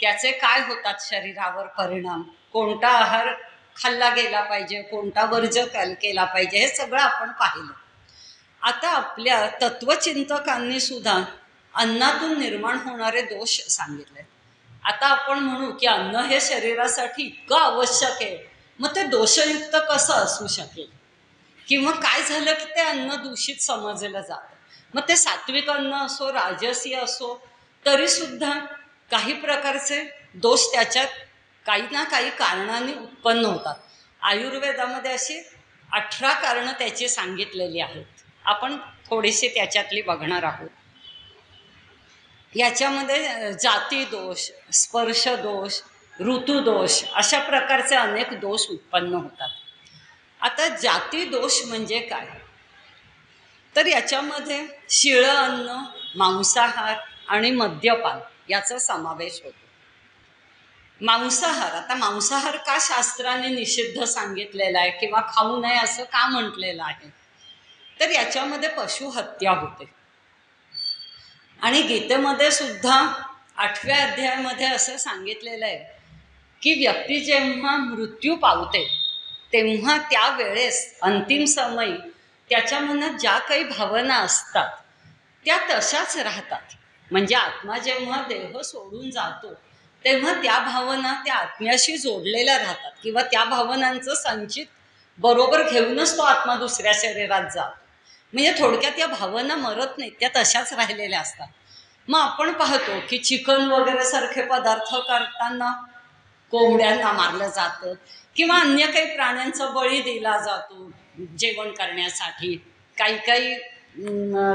Speaker 1: त्याचे काय होतात शरीरावर परिणाम, कोणता आहार खाल्ला गेला पाहिजे, कोणता वर्ज केला पाहिजे, हे सगळं आपण पाहिलं. आता आपल्या तत्वचिंतकांनी सुद्धा अन्नातून निर्माण होणारे दोष सांगितले. आता आपण म्हणू की अन्न हे शरीरासाठी इतकं आवश्यक आहे, मग ते दोषयुक्त कसं असू शकेल, किंवा काय झालं की ते अन्न दूषित समजलं जातं. मग ते सात्विक अन्न असो, राजसी असो, तरी सुद्धा काही प्रकारचे दोष त्याच्यात काही ना काही कारणाने उत्पन्न होतात. आयुर्वेदामध्ये अशी 18 कारणं त्याची सांगितलेली आहेत. आपण थोडीशी त्याच्यातली बघणार आहोत. याच्यामध्ये जाती दोष, स्पर्श दोष, ऋतुदोष अशा प्रकारचे अनेक दोष उत्पन्न होतात. आता जाती दोष म्हणजे काय, तर याच्यामध्ये शिळं अन्न, मांसाहार आणि मद्यपान याचा समावेश होतो. मांसाहार, आता मांसाहार का शास्त्राने निषिद्ध सांगितलेला आहे किंवा खाऊ नये असं का म्हटलेलं आहे, तर याच्यामध्ये पशुहत्या होते. आणि गीतेमध्ये सुद्धा 8व्या अध्यायामध्ये असं सांगितलेलं आहे की व्यक्ती जेव्हा मृत्यू पावते तेव्हा त्यावेळेस अंतिम समयी त्याच्या मनात ज्या काही भावना असतात त्या तशाच राहतात. म्हणजे आत्मा जेव्हा देह सोडून जातो तेव्हा त्या भावना त्या आत्म्याशी जोडलेल्या राहतात, किंवा त्या भावनांचं संचित बरोबर घेऊनच तो आत्मा दुसऱ्या शरीरात जातो. म्हणजे थोडक्यात या भावना मरत नाहीत, त्या तशाच राहिलेल्या असतात. मग आपण पाहतो की चिकन वगैरे सारखे पदार्थ करताना कोंबड्यांना मारलं जातं, किंवा अन्य काही प्राण्यांचा बळी दिला जातो जेवण करण्यासाठी. काही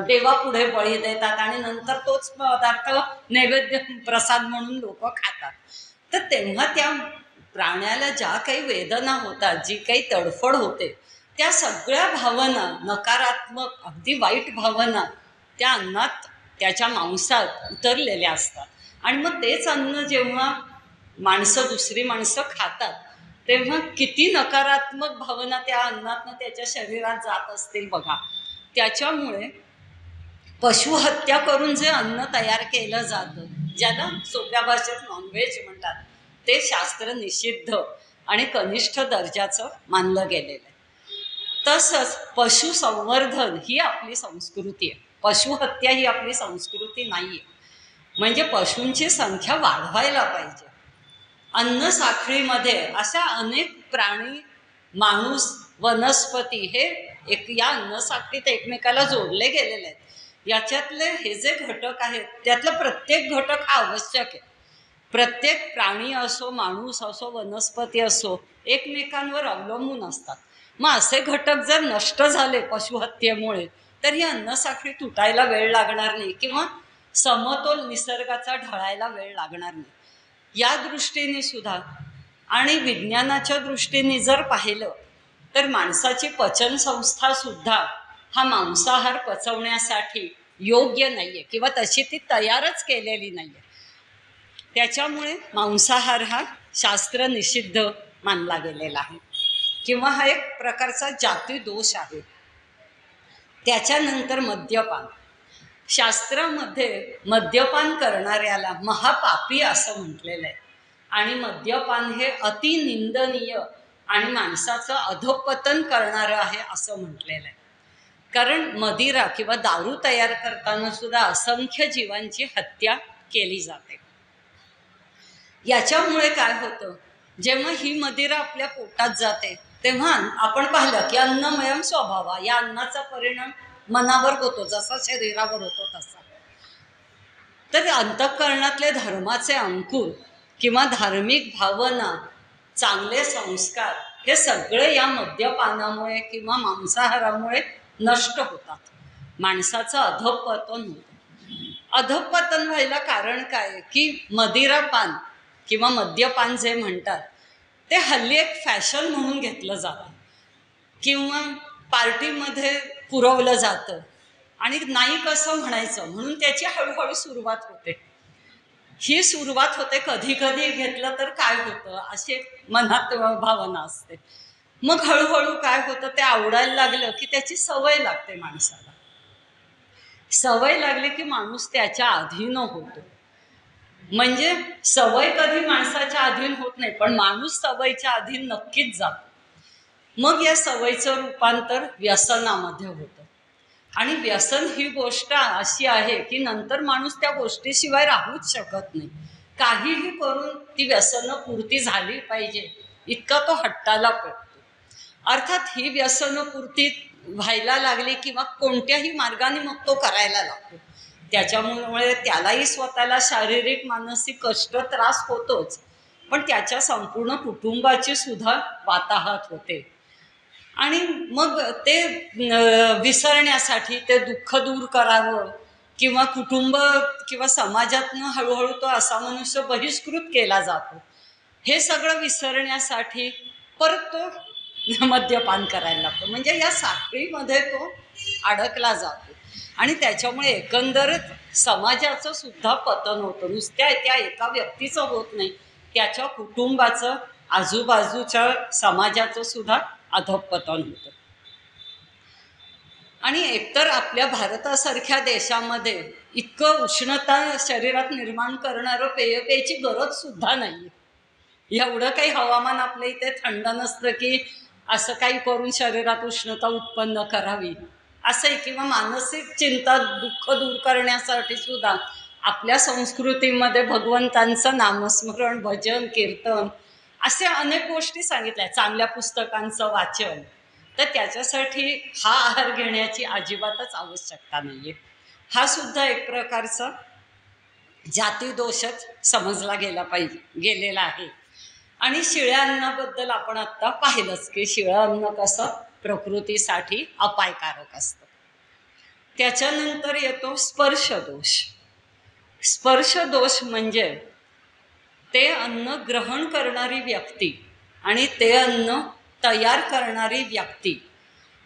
Speaker 1: देवापुढे बळी देतात आणि नंतर तोच पदार्थ नैवेद्य प्रसाद म्हणून लोक खातात. तर तेव्हा त्या प्राण्याला ज्या काही वेदना होतात, जी काही तडफड होते, त्या सगळ्या भावना, नकारात्मक अगदी वाईट भावना त्या अन्नात, त्याच्या मांसात उतरलेल्या असतात. आणि मग तेच अन्न जेव्हा दुसरी माणसं खातात तेव्हा किती नकारात्मक भावना त्या अन्नातनं त्याच्या शरीरात जात असतील बघा. त्याच्यामुळे पशुहत्या करून जे अन्न तयार केलं जातं, ज्याला सोप्या भाषेत नॉनव्हेज म्हणतात, ते शास्त्र निषिद्ध आणि कनिष्ठ दर्जाचं मानलं गेलेलं आहे. तसंच पशुसंवर्धन ही आपली संस्कृती आहे, पशुहत्या ही आपली संस्कृती नाही आहे. म्हणजे पशूंची संख्या वाढवायला पाहिजे. अन्न साखळीमध्ये अशा अनेक प्राणी, माणूस, वनस्पती हे या अन्न साखळीत एकमेकाला जोडले गेलेले आहेत. याच्यातले हे जे घटक आहेत त्यातला प्रत्येक घटक हा आवश्यक आहे. प्रत्येक प्राणी असो, माणूस असो, वनस्पती असो, एकमेकांवर अवलंबून असतात. मग असे घटक जर नष्ट झाले पशुहत्येमुळे तर ही अन्न साखळी तुटायला वेळ लागणार नाही, किंवा समतोल निसर्गाचा ढळायला वेळ लागणार नाही. या दृष्टीने सुद्धा आणि विज्ञानाच्या दृष्टीने जर पाहिलं तर माणसाची पचनसंस्था सुद्धा हा मांसाहार पचवण्यासाठी योग्य नाही आहे, किंवा तशी ती तयारच केलेली नाही आहे. त्याच्यामुळे मांसाहार हा शास्त्र निषिद्ध मानला गेलेला आहे, किंवा हा एक प्रकारचा जाती दोष आहे. त्याच्यानंतर मद्यपान. शास्त्रामध्ये मद्यपान करणाऱ्याला महापापी असं म्हटलेलं आहे. आणि मद्यपान हे अतिनिंदनीय आणि माणसाचं अधोपतन करणारं आहे असं म्हटलेलं आहे. कारण मदिरा किंवा दारू तयार करताना सुद्धा असंख्य जीवांची हत्या केली जाते. याच्यामुळे काय होतं, जेव्हा ही मदिरा आपल्या पोटात जाते तेव्हा आपण पाहिलं की अन्नमयम स्वभावा, या अन्नाचा परिणाम मनावर होतो जसा शरीरावर होतो तसा. तर अंतःकरणातले धर्माचे अंकुर किंवा धार्मिक भावना, चांगले संस्कार हे सगळे या मद्यपानामुळे किंवा मांसाहारामुळे नष्ट होतात. माणसाचं अधःपतन होतं. अधःपतन व्हायला कारण काय की मदिरापान किंवा मद्यपान जे म्हणतात ते हल्ली एक फॅशन म्हणून घेतलं जातं, किंवा पार्टीमध्ये पुरवलं जातं आणि नाही कसं म्हणायचं म्हणून त्याची हळूहळू सुरुवात होते. ही सुरुवात होते, कधी कधी घेतलं तर काय होतं अशी मनात भावना असते. मग हळूहळू काय होतं, ते आवडायला लागलं की त्याची सवय लागते माणसाला. सवय लागली की माणूस त्याच्या अधीन होतो. म्हणजे सवय कधी माणसाच्या अधीन होत नाही, पण माणूस सवयीच्या अधीन नक्कीच जातो. मग या सवयीचं रूपांतर व्यसनामध्ये होतं. आणि व्यसन ही गोष्ट अशी आहे की नंतर माणूस त्या गोष्टीशिवाय राहूच शकत नाही. काहीही करून ती व्यसनं पूर्ती झाली पाहिजे इतका तो हट्टाला पडतो. अर्थात ही व्यसनं पूर्ती व्हायला लागली किंवा कोणत्याही मार्गाने मग तो करायला लागतो. त्याच्यामुळे त्यालाही स्वतःला शारीरिक मानसिक कष्ट त्रास होतोच, पण त्याच्या संपूर्ण कुटुंबाची सुद्धा वाताहत होते. आणि मग ते विसरण्यासाठी ते दुःख दूर करावं किंवा कुटुंब किंवा समाजातनं हळूहळू तो असा मनुष्य बहिष्कृत केला जातो, हे सगळं विसरण्यासाठी परत तो मद्यपान करायला लागतो. म्हणजे या साखळीमध्ये तो अडकला जातो आणि त्याच्यामुळे एकंदरच समाजाचं सुद्धा पतन होतं. नुसत्या त्या एका व्यक्तीचं होत नाही, त्याच्या कुटुंबाचं, आजूबाजूच्या समाजाचं सुद्धा अधःपतन होतं. आणि एकतर आपल्या भारतासारख्या देशामध्ये इतकं उष्णता शरीरात निर्माण करणारं पेय प्यायची गरज सुद्धा नाही. एवढं काही हवामान आपल्या इथे थंड नसतं की असं काही करून शरीरात उष्णता उत्पन्न करावी असंही, किंवा मानसिक चिंता दुःख दूर करण्यासाठी सुद्धा आपल्या संस्कृतीमध्ये भगवंतांचं नामस्मरण, भजन, कीर्तन अशा अनेक गोष्टी सांगितल्या. चांगल्या पुस्तकांचं वाचन. तर त्याच्यासाठी हा आहार घेण्याची अजिबातच आवश्यकता नाही आहे. हा सुद्धा एक प्रकारचा जातीदोषच समजला गेलेला आहे. आणि शिळ्या अन्नाबद्दल आपण आत्ता पाहिलंच की शिळं अन्न कसं प्रकृतीसाठी अपायकारक असतं. त्याच्यानंतर येतो स्पर्शदोष. स्पर्शदोष म्हणजे ते अन्न ग्रहण करणारी व्यक्ती आणि ते अन्न तयार करणारी व्यक्ती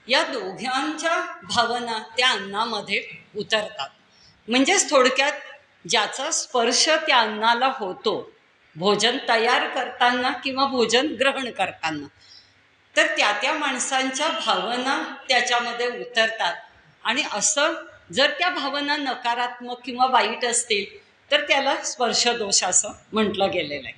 Speaker 1: या दोघांच्या भावना त्या अन्नामध्ये उतरतात. म्हणजेच थोडक्यात ज्याचा स्पर्श त्या अन्नाला होतो भोजन तयार करताना किंवा भोजन ग्रहण करताना, तर त्या माणसांच्या भावना त्याच्यामध्ये उतरतात. आणि असं जर त्या भावना नकारात्मक किंवा वाईट असतील तर त्याला स्पर्शदोष असं म्हटलं गेलेलं आहे.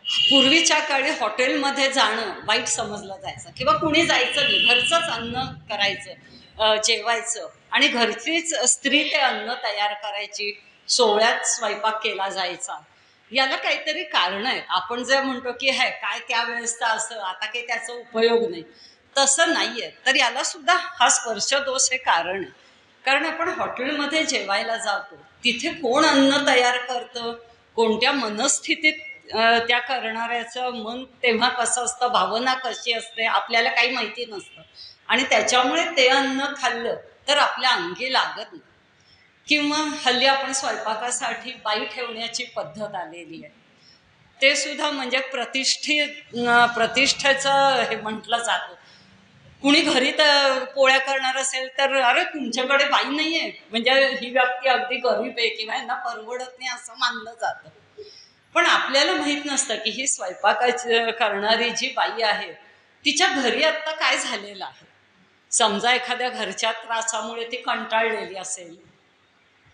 Speaker 1: पूर्वीच्या काळी हॉटेलमध्ये जाणं वाईट समजलं जायचं किंवा कुणी जायचं नाही, घरचंच अन्न करायचं, जेवायचं आणि घरचीच स्त्री ते अन्न तयार करायची, सोहळ्यात स्वयंपाक केला जायचा. याला काहीतरी कारण आहे. आपण जे म्हणतो की हे काय त्यावेळेस असं, आता काही त्याचा उपयोग नाही, तसं नाही आहे. तर याला सुद्धा हा स्पर्शदोष हे कारण आहे. कारण आपण हॉटेलमध्ये जेवायला जातो, तिथे कोण अन्न तयार करतं, कोणत्या मनस्थितीत त्या करणाऱ्याचं मन तेव्हा कसं असतं, भावना कशी असते, आपल्याला काही माहिती नसतं. आणि त्याच्यामुळे ते अन्न खाल्लं तर आपल्या अंगी लागत नाही. किंवा हल्ली आपण स्वयंपाकासाठी बाई ठेवण्याची पद्धत आलेली आहे. ते सुद्धा म्हणजे प्रतिष्ठेचं हे म्हटलं जातं. कुणी घरी पोळ्या करणार असेल तर अरे तुमच्याकडे बाई नाही आहे, म्हणजे ही व्यक्ती अगदी गरीब आहे किंवा यांना परवडत नाही असं मानलं जातं. पण आपल्याला माहित नसतं की ही स्वयंपाकाची करणारी जी बाई आहे तिच्या घरी आत्ता काय झालेलं आहे. समजा एखाद्या घरच्या त्रासामुळे ती कंटाळलेली असेल,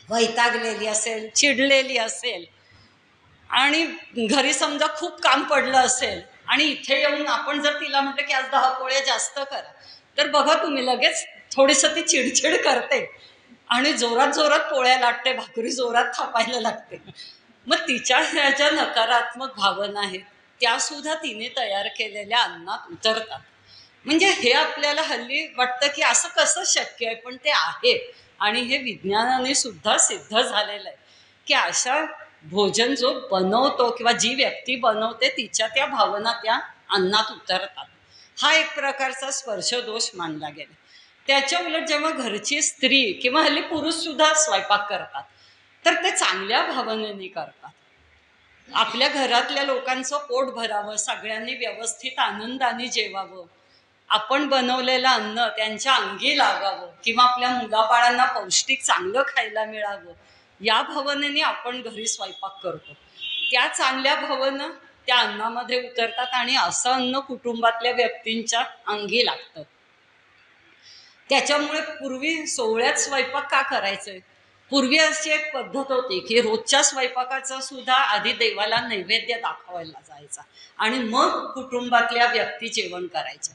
Speaker 1: वैतागलेली असेल, चिडलेली असेल आणि घरी समजा खूप काम पडलं असेल आणि इथे येऊन आपण जर तिला म्हटलं की आज 10 पोळ्या जास्त करा, तर बघा तुम्ही लगेच थोडीसं ती चिडचिड करते आणि जोरात जोरात पोळ्या लाटते, भाकरी जोरात थापायला लागते. मग तिच्या ह्या नकारात्मक भावना आहेत त्या सुद्धा तिने तयार केलेल्या अन्नात उतरतात. म्हणजे हे आपल्याला हल्ली वाटतं की असं कसं शक्य आहे, पण ते आहे. आणि हे विज्ञानाने सुद्धा सिद्ध झालेलं आहे की अशा भोजन जो बनवतो किंवा जी व्यक्ती बनवते तिच्या त्या भावना त्या अन्नात उतरतात. हा एक प्रकारचा स्पर्शदोष मानला गेला. त्याच्या उलट जेव्हा घरची स्त्री किंवा हल्ली पुरुष सुद्धा स्वयंपाक करतात तर ते चांगल्या भावनेने करतात. आपल्या घरातल्या लोकांचं पोट भरावं, सगळ्यांनी व्यवस्थित आनंदाने जेवावं, आपण बनवलेलं अन्न त्यांच्या अंगी लागावं किंवा आपल्या मुलाबाळांना पौष्टिक चांगलं खायला मिळावं, या भावनेने आपण घरी स्वयंपाक करतो. त्या चांगल्या भावना त्या अन्नामध्ये उतरतात आणि असं अन्न कुटुंबातल्या व्यक्तींच्या अंगी लागतं. त्याच्यामुळे पूर्वी सोहळ्यात स्वयंपाक का करायचंय? पूर्वी अशी एक पद्धत होती की रोजच्या स्वयंपाकाचा सुद्धा आधी देवाला नैवेद्य दाखवायला जायचा आणि मग कुटुंबातल्या व्यक्ती जेवण करायच्या.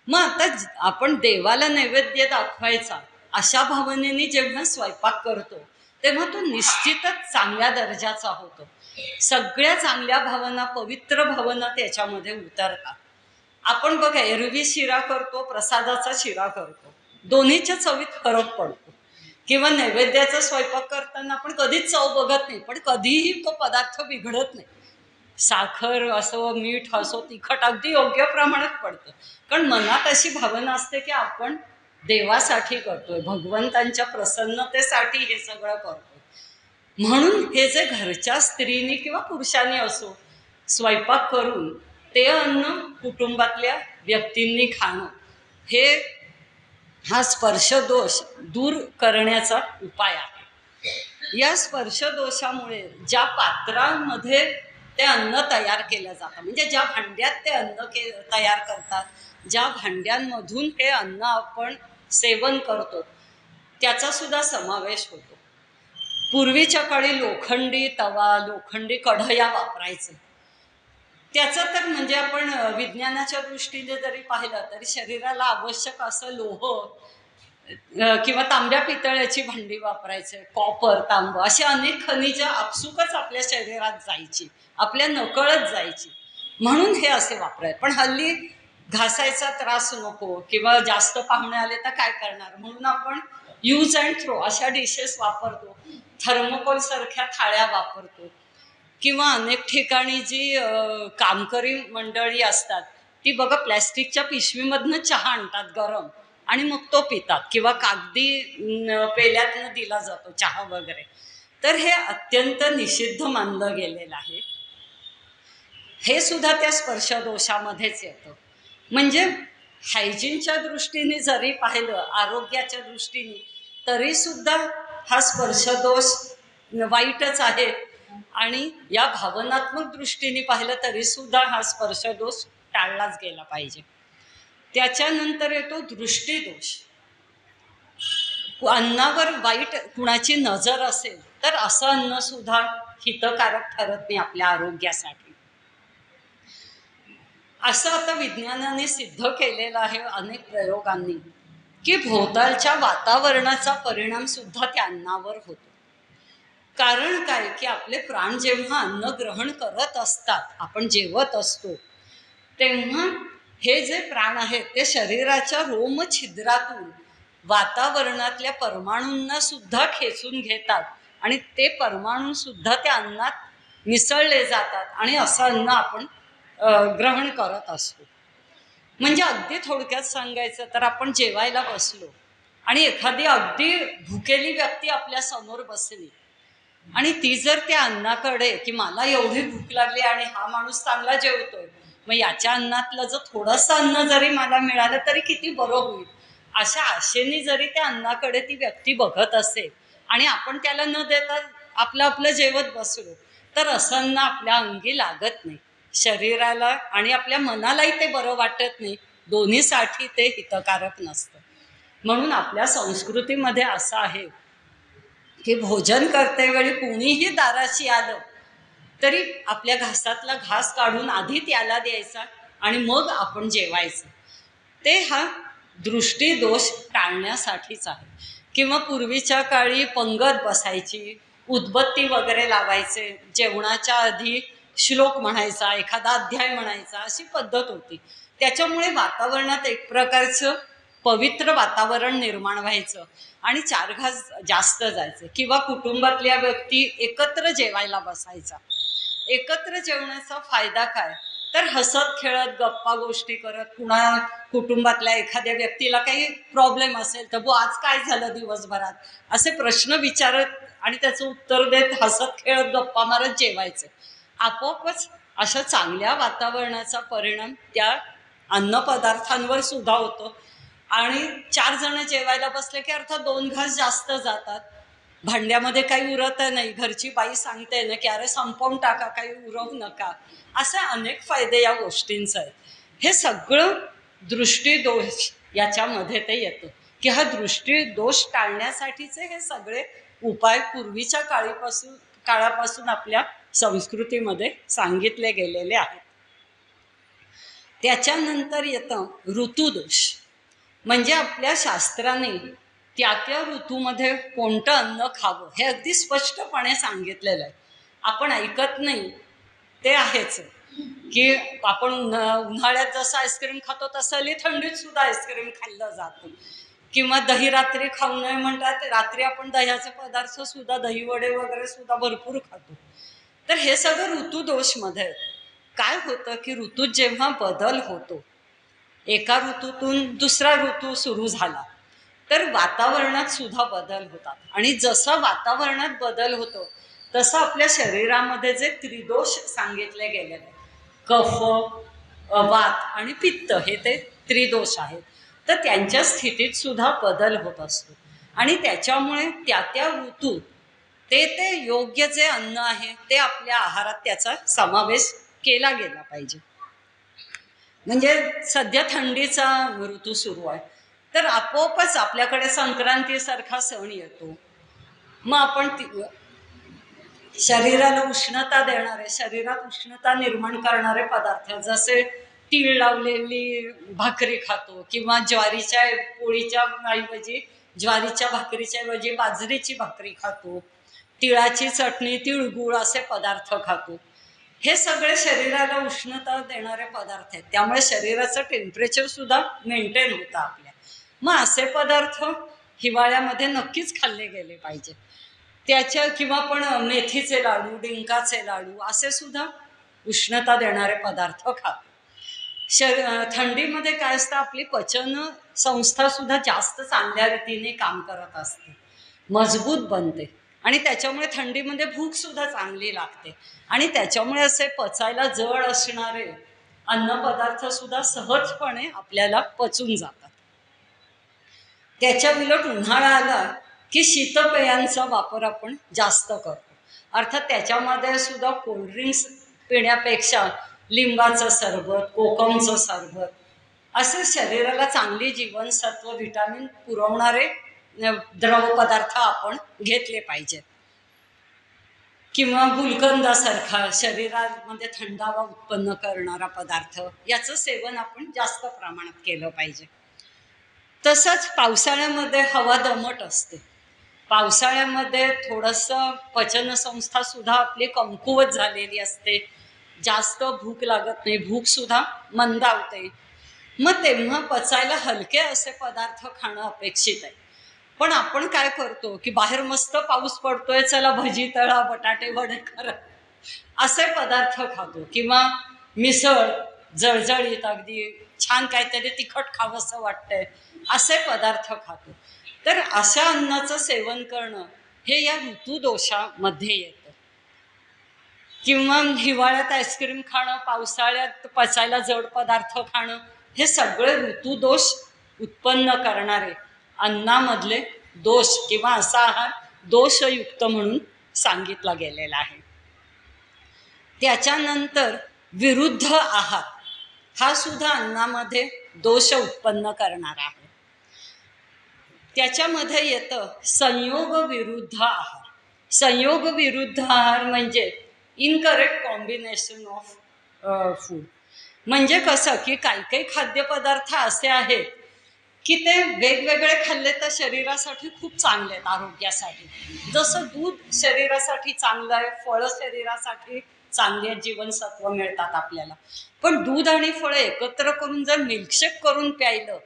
Speaker 1: मग आता आपण देवाला नैवेद्य दाखवायचा अशा भावनेने जेव्हा स्वयंपाक करतो तेव्हा तो निश्चितच चांगल्या दर्जाचा होतो. सगळ्या चांगल्या भावना, पवित्र भावना त्याच्यामध्ये उतरतात. आपण बघा, एरवी शिरा करतो, प्रसादाचा शिरा करतो, दोन्हीच्या चवीत फरक पडतो. किंवा नैवेद्याचा स्वयंपाक करताना आपण कधीच चव बघत नाही, पण कधीही तो पदार्थ बिघडत नाही. साखर असो, मीठ असो, तिखट अगदी योग्य प्रमाणात पडतं. कारण मनात अशी भावना असते की आपण देवासाठी करतोय, भगवंतांच्या प्रसन्नतेसाठी हे सगळं करतोय. म्हणून हे जे घरच्या स्त्रीनी किंवा पुरुषांनी असो स्वयंपाक करून ते अन्न कुटुंबातल्या व्यक्तींनी खाणं, हा स्पर्शदोष दूर करण्याचा उपाय आहे. या स्पर्शदोषामुळे ज्या पात्रामध्ये ते अन्न तयार केलं जातं, म्हणजे ज्या भांड्यात ते अन्न तयार करतात, ज्या भांड्यांमधून हे अन्न आपण सेवन करतो, त्याचा सुद्धा समावेश होतो. पूर्वीच्या काळी लोखंडी तवा, लोखंडी कढया वापरायचे. त्याचं तर म्हणजे आपण विज्ञानाच्या दृष्टीने जरी पाहिलं तरी शरीराला आवश्यक असं लोह किंवा तांब्या पितळ्याची भांडी वापरायचे, कॉपर, तांब, अशी अनेक खनिजं आपसुकच आपल्या शरीरात जायची, आपल्या नकळत जायची, म्हणून हे असे वापरायचे. पण हल्ली घासायचा त्रास नको किंवा जास्त पाहुणे आले तर काय करणार, म्हणून आपण यूज अँड थ्रो अशा डिशेस वापरतो, थर्मोकोल सारख्या थाळ्या वापरतो. किंवा अनेक ठिकाणी जी कामकरी मंडळी असतात ती बघा प्लॅस्टिकच्या पिशवीमधनं चहा आणतात गरम आणि मग तो पितात, किंवा कागदी पेल्यातनं दिला जातो चहा वगैरे. तर हे अत्यंत निषिद्ध मानलं गेलेलं आहे. हे सुद्धा त्या स्पर्शदोषामध्येच येतं. म्हणजे हायजीनच्या दृष्टीने जरी पाहिलं, आरोग्याच्या दृष्टीने, तरी सुद्धा हा स्पर्शदोष वाईटच आहे. आणि या भावनात्मक दृष्टीने पाहिलं तरी सुद्धा हा स्पर्शदोष टाळलाच गेला पाहिजे. त्याच्यानंतर येतो दृष्टीदोष. अन्नावर वाईट कुणाची नजर असेल तर असं अन्न सुद्धा हितकारक ठरत नाही आपल्या आरोग्यासाठी. असं आता विज्ञानाने सिद्ध केलेलं आहे अनेक प्रयोगांनी की भोवतालच्या वातावरणाचा परिणाम सुद्धा त्या अन्नावर होतो. कारण काय की आपले प्राण जेव्हा अन्न ग्रहण करत असतात, आपण जेवत असतो, तेव्हा हे जे प्राण आहेत ते शरीराच्या रोमछिद्रातून वातावरणातल्या परमाणूंना सुद्धा खेचून घेतात आणि ते परमाणू सुद्धा त्या अन्नात मिसळले जातात आणि असं अन्न आपण ग्रहण करत असतो. म्हणजे अगदी थोडक्यात सांगायचं तर आपण जेवायला बसलो आणि एखादी अगदी भुकेली व्यक्ती आपल्या समोर बसली आणि ती जर त्या अन्नाकडे की मला एवढी भूक लागली आणि हा माणूस चांगला जेवतोय, मग याच्या अन्नातलं जर थोडंसं अन्न जरी मला मिळालं तरी किती बरं होईल, अशा आशेने जरी त्या अन्नाकडे ती व्यक्ती बघत असेल आणि आपण त्याला न देता आपलं आपलं जेवत बसलो, तर असं अन्न आपल्या अंगी लागत नाही. शरीराला आणि आपल्या मनालाही ते बरं वाटत नाही, दोन्हीसाठी ते हितकारक नसतं. म्हणून आपल्या संस्कृतीमध्ये असं आहे की भोजन करतेवेळी कुणीही दाराशी आलं तरी आपल्या घासातला घास काढून आधी त्याला द्यायचा आणि मग आपण जेवायचं. ते हा दृष्टीदोष टाळण्यासाठीच आहे. किंवा पूर्वीच्या काळी पंगत बसायची, उदबत्ती वगैरे लावायचे, जेवणाच्या आधी श्लोक म्हणायचा, एखादा अध्याय म्हणायचा, अशी पद्धत होती. त्याच्यामुळे वातावरणात एक प्रकारचं पवित्र वातावरण निर्माण व्हायचं आणि चार घास जास्त जायचे. किंवा कुटुंबातल्या व्यक्ती एकत्र जेवायला बसायचा. एकत्र जेवण्याचा फायदा काय, तर हसत खेळत गप्पा गोष्टी करत, कुणा कुटुंबातल्या एखाद्या व्यक्तीला काही प्रॉब्लेम असेल तर आज काय झालं दिवसभरात, असे प्रश्न विचारत आणि त्याचं उत्तर देत हसत खेळत गप्पा मारत जेवायचं. आपोआपच अशा चांगल्या वातावरणाचा परिणाम त्या अन्नपदार्थांवर सुद्धा होतो. आणि 4 जण जेवायला बसले की अर्थात 2 घास जास्त जातात भांड्यामध्ये काही उरत नाही, घरची बाई सांगते ना की अरे संपवून टाका, काही उरवू नका. असे अनेक फायदे या गोष्टींचे आहेत. हे सगळं दृष्टीदोष याच्यामध्ये ते येतं की हा दृष्टीदोष टाळण्यासाठीचे हे सगळे उपाय पूर्वीच्या काळापासून आपल्या संस्कृतीमध्ये सांगितले गेलेले आहेत. त्याच्यानंतर येतं ऋतुदोष. म्हणजे आपल्या शास्त्राने त्या ऋतूमध्ये कोणतं अन्न खावं हे अगदी स्पष्टपणे सांगितलेलं आहे. आपण ऐकत नाही ते आहेच की आपण उन्हाळ्यात जसं आईस्क्रीम खातो तसं थंडीत सुद्धा आईस्क्रीम खाल्लं जातं. किंवा दही रात्री खाऊ नये म्हणतात, रात्री आपण दह्याचे पदार्थ सुद्धा, दही वडे वगैरे सुद्धा भरपूर खातो. तर हे सगळं ऋतुदोषमध्ये काय होतं की ऋतूत जेव्हा बदल होतो, एका ऋतूतून दुसरा ऋतू सुरू झाला तर वातावरणात सुद्धा बदल होतात. आणि जसं वातावरणात बदल होतो तसं आपल्या शरीरामध्ये जे त्रिदोष सांगितले गेलेले, कफ, वात आणि पित्त, हे ते त्रिदोष आहेत, तर त्यांच्या स्थितीत सुद्धा बदल होत असतो. आणि त्याच्यामुळे त्या ऋतूत ते योग्य जे अन्न आहे ते आपल्या आहारात त्याचा समावेश केला गेला पाहिजे. म्हणजे सध्या थंडीचा ऋतू सुरू आहे तर आपोआपच आपल्याकडे संक्रांतीसारखा सण येतो. मग आपण शरीराला उष्णता देणारे, शरीरात उष्णता निर्माण करणारे पदार्थ जसे तीळ लावलेली भाकरी खातो किंवा ज्वारीच्या पोळीच्या ऐवजी, ज्वारीच्या भाकरीच्या ऐवजी बाजरीची भाकरी खातो, तिळाची चटणी, तिळगुळ असे पदार्थ खातो. हे सगळे शरीराला उष्णता देणारे पदार्थ आहेत, त्यामुळे शरीराचं टेम्परेचर सुद्धा मेंटेन होतं आपल्या. मग असे पदार्थ हिवाळ्यामध्ये नक्कीच खाल्ले गेले पाहिजे. किंवा पण मेथीचे लाडू, डिंकाचे लाडू असे सुद्धा उष्णता देणारे पदार्थ खातो. थंडीमध्ये काय असतं, आपली पचन संस्था सुद्धा जास्त चांगल्या रीतीने काम करत असते, मजबूत बनते आणि त्याच्यामुळे थंडीमध्ये भूक सुद्धा चांगली लागते आणि त्याच्यामुळे असे पचायला जड असणारे अन्नपदार्थ सुद्धा सहजपणे आपल्याला पचून जातात. त्याच्या उलट उन्हाळा आला की शीतपेयांचा वापर आपण जास्त करतो. अर्थात त्याच्यामध्ये सुद्धा कोल्ड्रिंक्स पिण्यापेक्षा लिंबाचं सरबत, कोकमचं सरबत असे शरीराला चांगली जीवनसत्व, विटामिन पुरवणारे द्रवपदार्थ आपण घेतले पाहिजेत. किंवा गुलकंदासारखा शरीरामध्ये थंडावा उत्पन्न करणारा पदार्थ, याचं सेवन आपण जास्त प्रमाणात केलं पाहिजे. तसंच पावसाळ्यामध्ये हवा दमट असते, पावसाळ्यामध्ये थोडंसं पचनसंस्था सुद्धा आपली कमकुवत झालेली असते, जास्त भूक लागत नाही, भूक सुद्धा मंदावते. मग तेव्हा पचायला हलके असे पदार्थ खाणं अपेक्षित आहे. पण आपण काय करतो की बाहेर मस्त पाऊस पडतोय, चला भजी तळा, बटाटे वडे करा असे पदार्थ खातो. किंवा मिसळ, जळजळीत अगदी छान काहीतरी तिखट खावंसं वाटतंय असे पदार्थ खातो. तर अशा अन्नाचं सेवन करणं हे या ऋतुदोषामध्ये येतं. किंवा हिवाळ्यात आईस्क्रीम खाणं, पावसाळ्यात पचायला जड पदार्थ खाणं, हे सगळे ऋतुदोष उत्पन्न करणारे अन्नामधले दोष किंवा असा आहार दोषयुक्त म्हणून सांगितला गेलेला आहे. त्याच्यानंतर विरुद्ध आहार हा सुद्धा अन्नामध्ये दोष उत्पन्न करणारा आहे. त्याच्यामध्ये येतं संयोग विरुद्ध आहार. संयोग विरुद्ध आहार म्हणजे इनकरेक्ट कॉम्बिनेशन ऑफ फूड. म्हणजे कसं की काही खाद्यपदार्थ असे आहेत की ते वेगवेगळे खाल्ले तर शरीरासाठी खूप चांगले आहेत, आरोग्यासाठी. जसं दूध शरीरासाठी चांगलं आहे, फळं शरीरासाठी चांगली आहेत, जीवनसत्व मिळतात आपल्याला. पण दूध आणि फळं एकत्र करून जर मिल्कशेक करून प्यायलं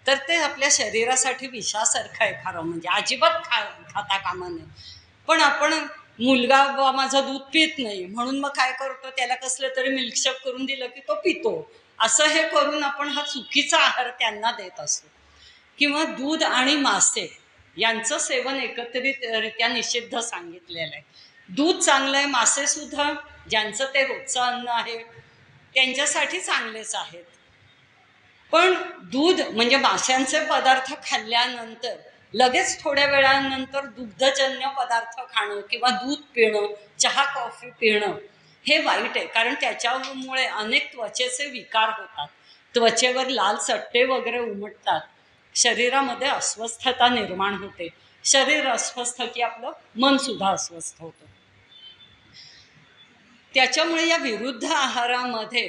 Speaker 1: तर ते आपल्या शरीरासाठी विषासारखं आहे खरं म्हणजे, अजिबात खाता कामा नये. पण आपण मुलगा माझं दूध पित नाही म्हणून मग काय करतो, त्याला कसलं तरी मिल्कशेक करून दिलं की तो पितो. असं हे करून आपण हा चुकीचा आहार त्यांना देत असतो. किंवा दूध आणि मासे यांचं सेवन एकत्रितरित्या निषिद्ध सांगितलेलं आहे. दूध चांगलं आहे, मासे सुद्धा ज्यांचं ते रोजचं अन्न आहे त्यांच्यासाठी चांगलेच आहेत. पण दूध म्हणजे माशांचे पदार्थ खाल्ल्यानंतर लगेच थोड्या वेळानंतर दुग्धजन्य पदार्थ खाणं किंवा दूध पिणं, चहा कॉफी पिणं हे वाईट आहे. कारण त्याच्यामुळे अनेक त्वचेचे विकार होतात, त्वचेवर लाल चट्टे वगैरे उमटतात, शरीरामध्ये अस्वस्थता निर्माण होते. शरीर अस्वस्थ की आपलं मनसुद्धा अस्वस्थ होतं. त्याच्यामुळे या विरुद्ध आहारामध्ये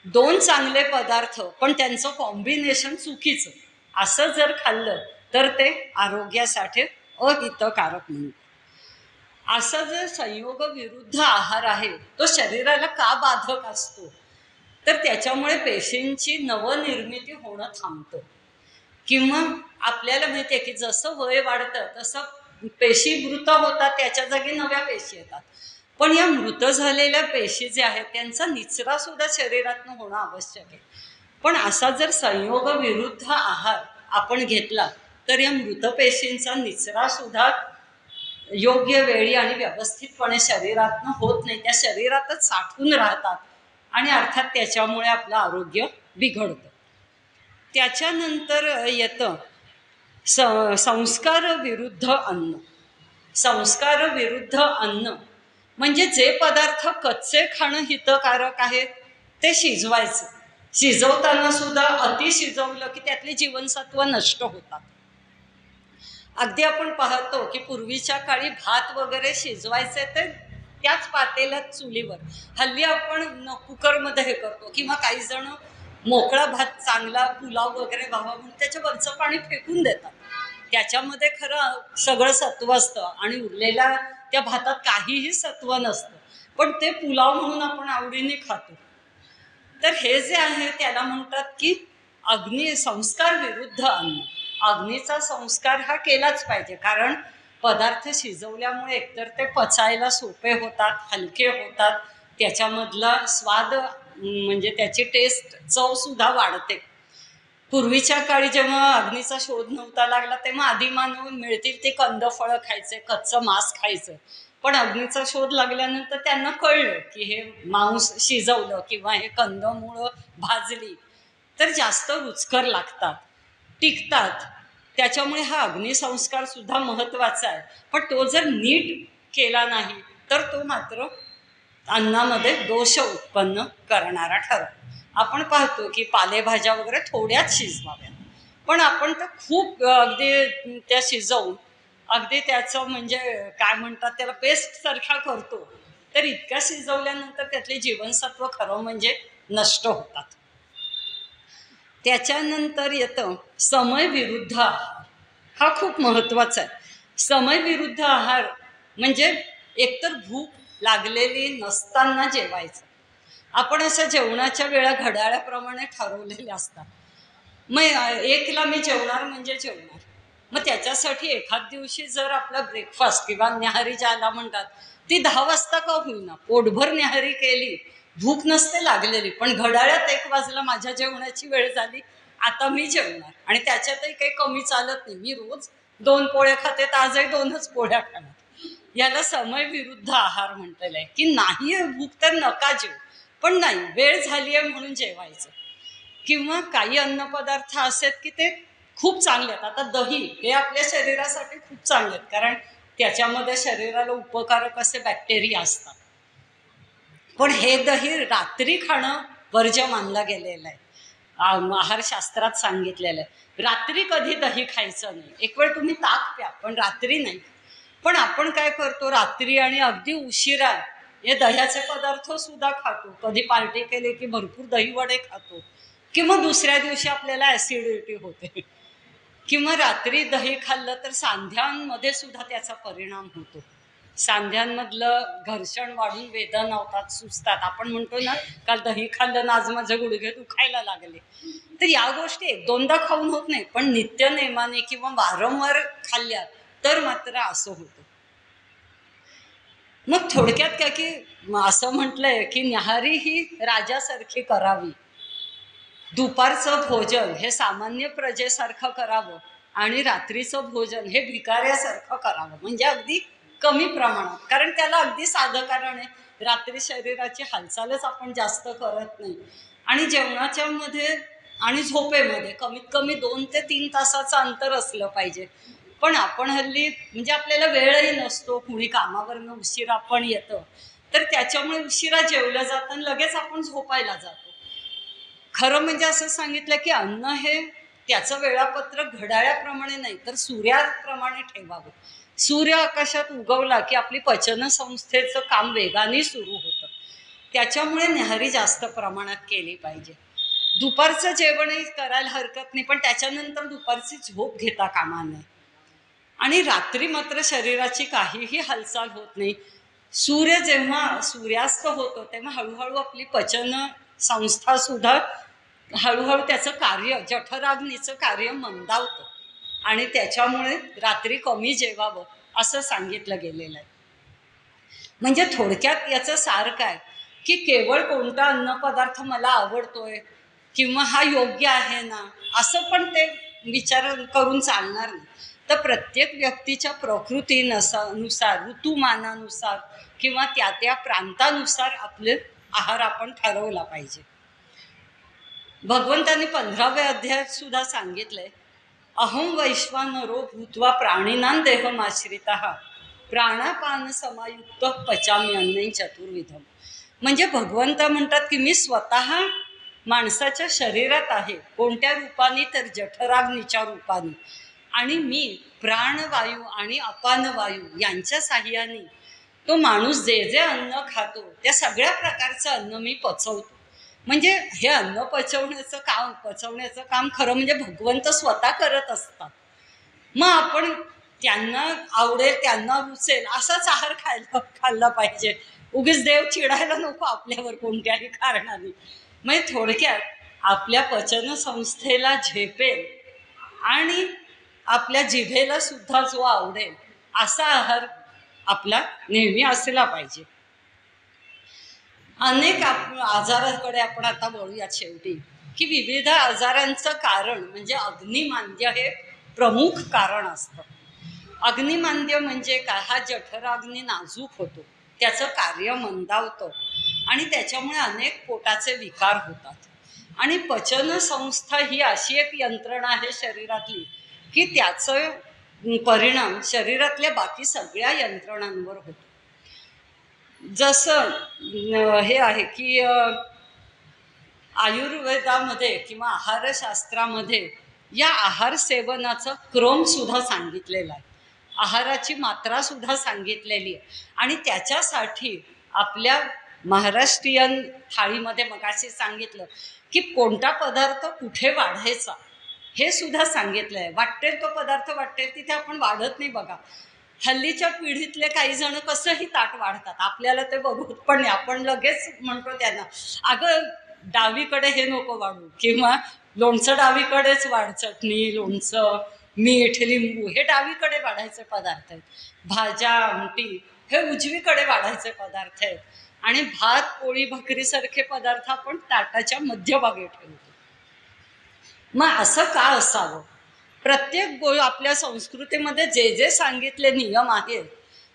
Speaker 1: 2 चांगले पदार्थ पण त्यांचं कॉम्बिनेशन चुकीचं असं जर खाल्लं तर ते आरोग्यासाठी अहितकारक म्हणून. असा जर संयोग विरुद्ध आहार आहे तो शरीराला का बाधक असतो, तर त्याच्यामुळे पेशींची नवनिर्मिती होणं थांबतं. किंवा आपल्याला माहिती आहे की जसं वय वाढतं तसं पेशी मृत होतात, त्याच्या जागी नव्या पेशी येतात. पण या मृत झालेल्या पेशी ज्या आहेत त्यांचा निचरा सुद्धा शरीरातून होणं आवश्यक आहे. पण असा जर संयोग विरुद्ध आहार आपण घेतला तर या मृत पेशींचा निचरा सुद्धा योग्य वेळी आणि व्यवस्थितपणे शरीरातून होत नाही, त्या शरीरातच साठून राहतात आणि अर्थात त्याच्यामुळे आपलं आरोग्य बिघडतं. त्याच्यानंतर येतं संस्कार विरुद्ध अन्न. संस्कार विरुद्ध अन्न म्हणजे जे पदार्थ कच्चे खाणं हितकारक आहे ते शिजवायचं. शिजवताना सुद्धा अति शिजवलं की त्यातले जीवनसत्व नष्ट होतात. अगदी आपण पाहतो की पूर्वीच्या काळी भात वगैरे शिजवायचे ते त्याच पातेल्यात चुलीवर. हल्ली आपण कुकरमध्ये हे करतो किंवा काही जण मोकळा भात चांगला पुलाव वगैरे व्हावा म्हणून त्याच्यावरचं पाणी फेकून देतात. त्याच्यामध्ये खरं सगळं सत्व असतं आणि उरलेल्या त्या भातात काहीही सत्व नसतं, पण ते पुलाव म्हणून आपण आवडीने खातो. तर हे जे आहे त्याला म्हणतात की संस्कार विरुद्ध अन्न. अग्नीचा संस्कार हा केलाच पाहिजे, कारण पदार्थ शिजवल्यामुळे एकतर ते पचायला सोपे होतात, हलके होतात, त्याच्यामधला स्वाद म्हणजे त्याची टेस्ट चव सुद्धा वाढते. पूर्वीच्या काळी जेव्हा अग्नीचा शोध नव्हता लागला तेव्हा आदिमानव मिळतील ते कंद फळं खायचे, कच्चं मांस खायचं. पण अग्नीचा शोध लागल्यानंतर त्यांना कळलं की हे मांस शिजवलं किंवा हे कंदमुळं भाजली तर जास्त रुचकर लागतात, टिकतात. त्याच्यामुळे हा अग्निसंस्कार सुद्धा महत्वाचा आहे. पण तो जर नीट केला नाही तर तो मात्र अन्नामध्ये दोष उत्पन्न करणारा ठरतो. आपण पाहतो की पालेभाज्या वगैरे थोड्याच शिजवाव्या, पण आपण तर खूप अगदी त्या शिजवून अगदी त्याचं म्हणजे काय म्हणतात त्याला पेस्ट सारखा करतो, तर इतक्या शिजवल्यानंतर त्यातले जीवनसत्व खरं म्हणजे नष्ट होतात. त्याच्यानंतर येतं समय विरुद्ध आहार. हा खूप महत्वाचा आहे. समय विरुद्ध आहार म्हणजे एकतर भूक लागलेली नसताना जेवायचं. आपण अशा जेवणाच्या वेळा घड्याळाप्रमाणे ठरवलेल्या असतात. मग 1ला मी जेवणार म्हणजे जेवणार. मग त्याच्यासाठी एखाद दिवशी जर आपला ब्रेकफास्ट किंवा न्याहारी ज्याला म्हणतात ती 10 वाजता का होईना पोटभर न्याहारी केली, भूक नसते लागलेली, पण घड्याळात 1 वाजला माझ्या जेवणाची वेळ झाली, आता मी जेवणार. आणि त्याच्यातही काही कमी चालत नाही. मी रोज 2 पोळ्या खाते तर आजही 2च पोळ्या खाणार. याला समय विरुद्ध आहार म्हटलेलं आहे की नाही भूक तर नका जेव, पण नाही वेळ झाली आहे म्हणून जेवायचं. किंवा काही अन्नपदार्थ असे की ते खूप चांगले आहेत. आता दही हे आपल्या शरीरासाठी खूप चांगले आहेत, कारण त्याच्यामध्ये शरीराला उपकारक असे बॅक्टेरिया असतात. पण हे दही रात्री खाणं वर्ज्य मानलं गेलेलं आहे. आहारशास्त्रात सांगितलेलं आहे रात्री कधी दही खायचं नाही. एक वेळ तुम्ही ताक प्या पण रात्री नाही. पण आपण काय करतो रात्री आणि अगदी उशिरा हे दह्याचे पदार्थ सुद्धा खातो. कधी पार्टी केली की भरपूर दही वडे खातो, किंवा दुसऱ्या दिवशी आपल्याला ऍसिडिटी होते. किंवा रात्री दही खाल्लं तर सांध्यांमध्ये सुद्धा त्याचा परिणाम होतो. सांध्यांमधलं घर्षण वाढून वेदना होतात, सुचतात. आपण म्हणतो ना काल दही खाल्लं ना आज माझे गुडघे दुखायला लागले. तर या गोष्टी 1-2दा खाऊन होत नाही, पण नित्यनेमाने किंवा वारंवार खाल्ल्या तर मात्र असं होतं. मग थोडक्यात काय की असं म्हटलंय की न्याहारी ही राजासारखी करावी, दुपारचं भोजन हे सामान्य प्रजेसारखं करावं आणि रात्रीचं भोजन हे भिकाऱ्यासारखं करावं, म्हणजे अगदी कमी प्रमाणात. कारण त्याला अगदी साधं कारण आहे, रात्री शरीराची हालचालच आपण जास्त करत नाही आणि जेवणाच्या मध्ये आणि झोपेमध्ये कमीत कमी 2 ते 3 तासाचं अंतर असलं पाहिजे. पण आपण हल्ली म्हणजे आपल्याला वेळही नसतो, कुणी कामावरनं उशिरा आपण येतं, तर त्याच्यामुळे उशिरा जेवलं जातं आणि लगेच आपण झोपायला जातो. खरं म्हणजे असं सांगितलं की अन्न हे त्याचं वेळापत्रक घड्याळाप्रमाणे नाही तर सूर्याप्रमाणे ठेवावं. सूर्य आकाशात उगवला की आपली पचनसंस्थेचं काम वेगाने सुरू होतं. त्याच्यामुळे न्याहारी जास्त प्रमाणात केली पाहिजे. दुपारचं जेवणही करायला हरकत नाही, पण त्याच्यानंतर दुपारची झोप घेता कामा नये. आणि रात्री मात्र शरीराची काहीही हालचाल होत नाही. सूर्य जेव्हा सूर्यास्त होतो तेव्हा हळूहळू आपली पचन संस्था सुद्धा हळूहळू त्याचं कार्य, जठराग्नीचं कार्य मंदावतं आणि त्याच्यामुळे रात्री कमी जेवावं असं सांगितलं गेलेलं आहे. म्हणजे थोडक्यात याचं सार काय की केवळ कोणता अन्नपदार्थ मला आवडतोय किंवा हा योग्य आहे ना असं पण ते विचार करून चालणार नाही. तर प्रत्येक व्यक्तीच्या प्रकृतीनुसार, ऋतुमानानुसार किंवा त्या प्रांतानुसार आपले आहार आपण ठरवला पाहिजे. भगवंतांनी 15व्या अध्यायात सुद्धा सांगितलंय, अहं वैश्वानरो भूत्वा प्राणिनां देहमाश्रितः प्राणापान समायुक्त पचामी अन्नै चतुर्विधम. म्हणजे भगवंत म्हणतात की मी स्वतः माणसाच्या शरीरात आहे. कोणत्या रूपाने तर जठराग्नीच्या रूपाने. आणि मी प्राणवायू आणि अपानवायू यांच्या साह्याने तो माणूस जे जे अन्न खातो त्या सगळ्या प्रकारचं अन्न मी पचवतो. म्हणजे हे अन्न पचवण्याचं काम खरं म्हणजे भगवंत स्वतः करत असतात. मग आपण त्यांना आवडेल, त्यांना रुचेल असाच आहार खाल्ला पाहिजे. उगीच देव चिडायला नको आपल्यावर कोणत्याही कारणाने. म्हणजे थोडक्यात आपल्या पचनसंस्थेला झेपेल आणि आपल्या जिभेला सुद्धा जो आवडेल असा आहार आपला नेहमी असला पाहिजे. अनेक आजाराकडे आपण आता बोलूयात शेवटी की विविध आजारांचं कारण म्हणजे अग्निमांद्य हे प्रमुख कारण असतं. अग्निमांद्य म्हणजे काय, हा जठराग्नी नाजूक होतो, त्याचं कार्य मंदावतं आणि त्याच्यामुळे अनेक पोटाचे विकार होतात. आणि पचनसंस्था ही अशी एक यंत्रणा आहे शरीरातली की त्याचं परिणाम शरीरातल्या बाकी सगळ्या यंत्रणांवर होतो. जसं हे आहे की आयुर्वेदामध्ये किंवा आहारशास्त्रामध्ये या आहार सेवनाचा क्रम सुद्धा सांगितलेला आहे, आहाराची मात्रा सुद्धा सांगितलेली आहे. आणि त्याच्यासाठी आपल्या महाराष्ट्रीयन थाळीमध्ये मगाशी सांगितलं की कोणता पदार्थ कुठे वाढायचा हे सुद्धा सांगितलं आहे. वाटेल तो पदार्थ वाटेल तिथे आपण वाढत नाही. बघा हल्लीच्या पिढीतले काही जण कसंही ताट वाढतात, आपल्याला ते बघत पण नाही. आपण लगेच म्हणतो त्यांना अगं डावीकडे हे नको वाढू, किंवा लोणचं डावीकडेच वाढ, चटणी लोणचं मीठ लिंबू हे डावीकडे वाढायचे पदार्थ आहेत. भाज्या आमटी हे उजवीकडे वाढायचे पदार्थ आहेत. आणि भात पोळी भाकरीसारखे पदार्थ आपण ताटाच्या मध्यभागी ठेवतो. मग असं का असावं? प्रत्येक आपल्या संस्कृतीमध्ये जे जे सांगितले नियम आहेत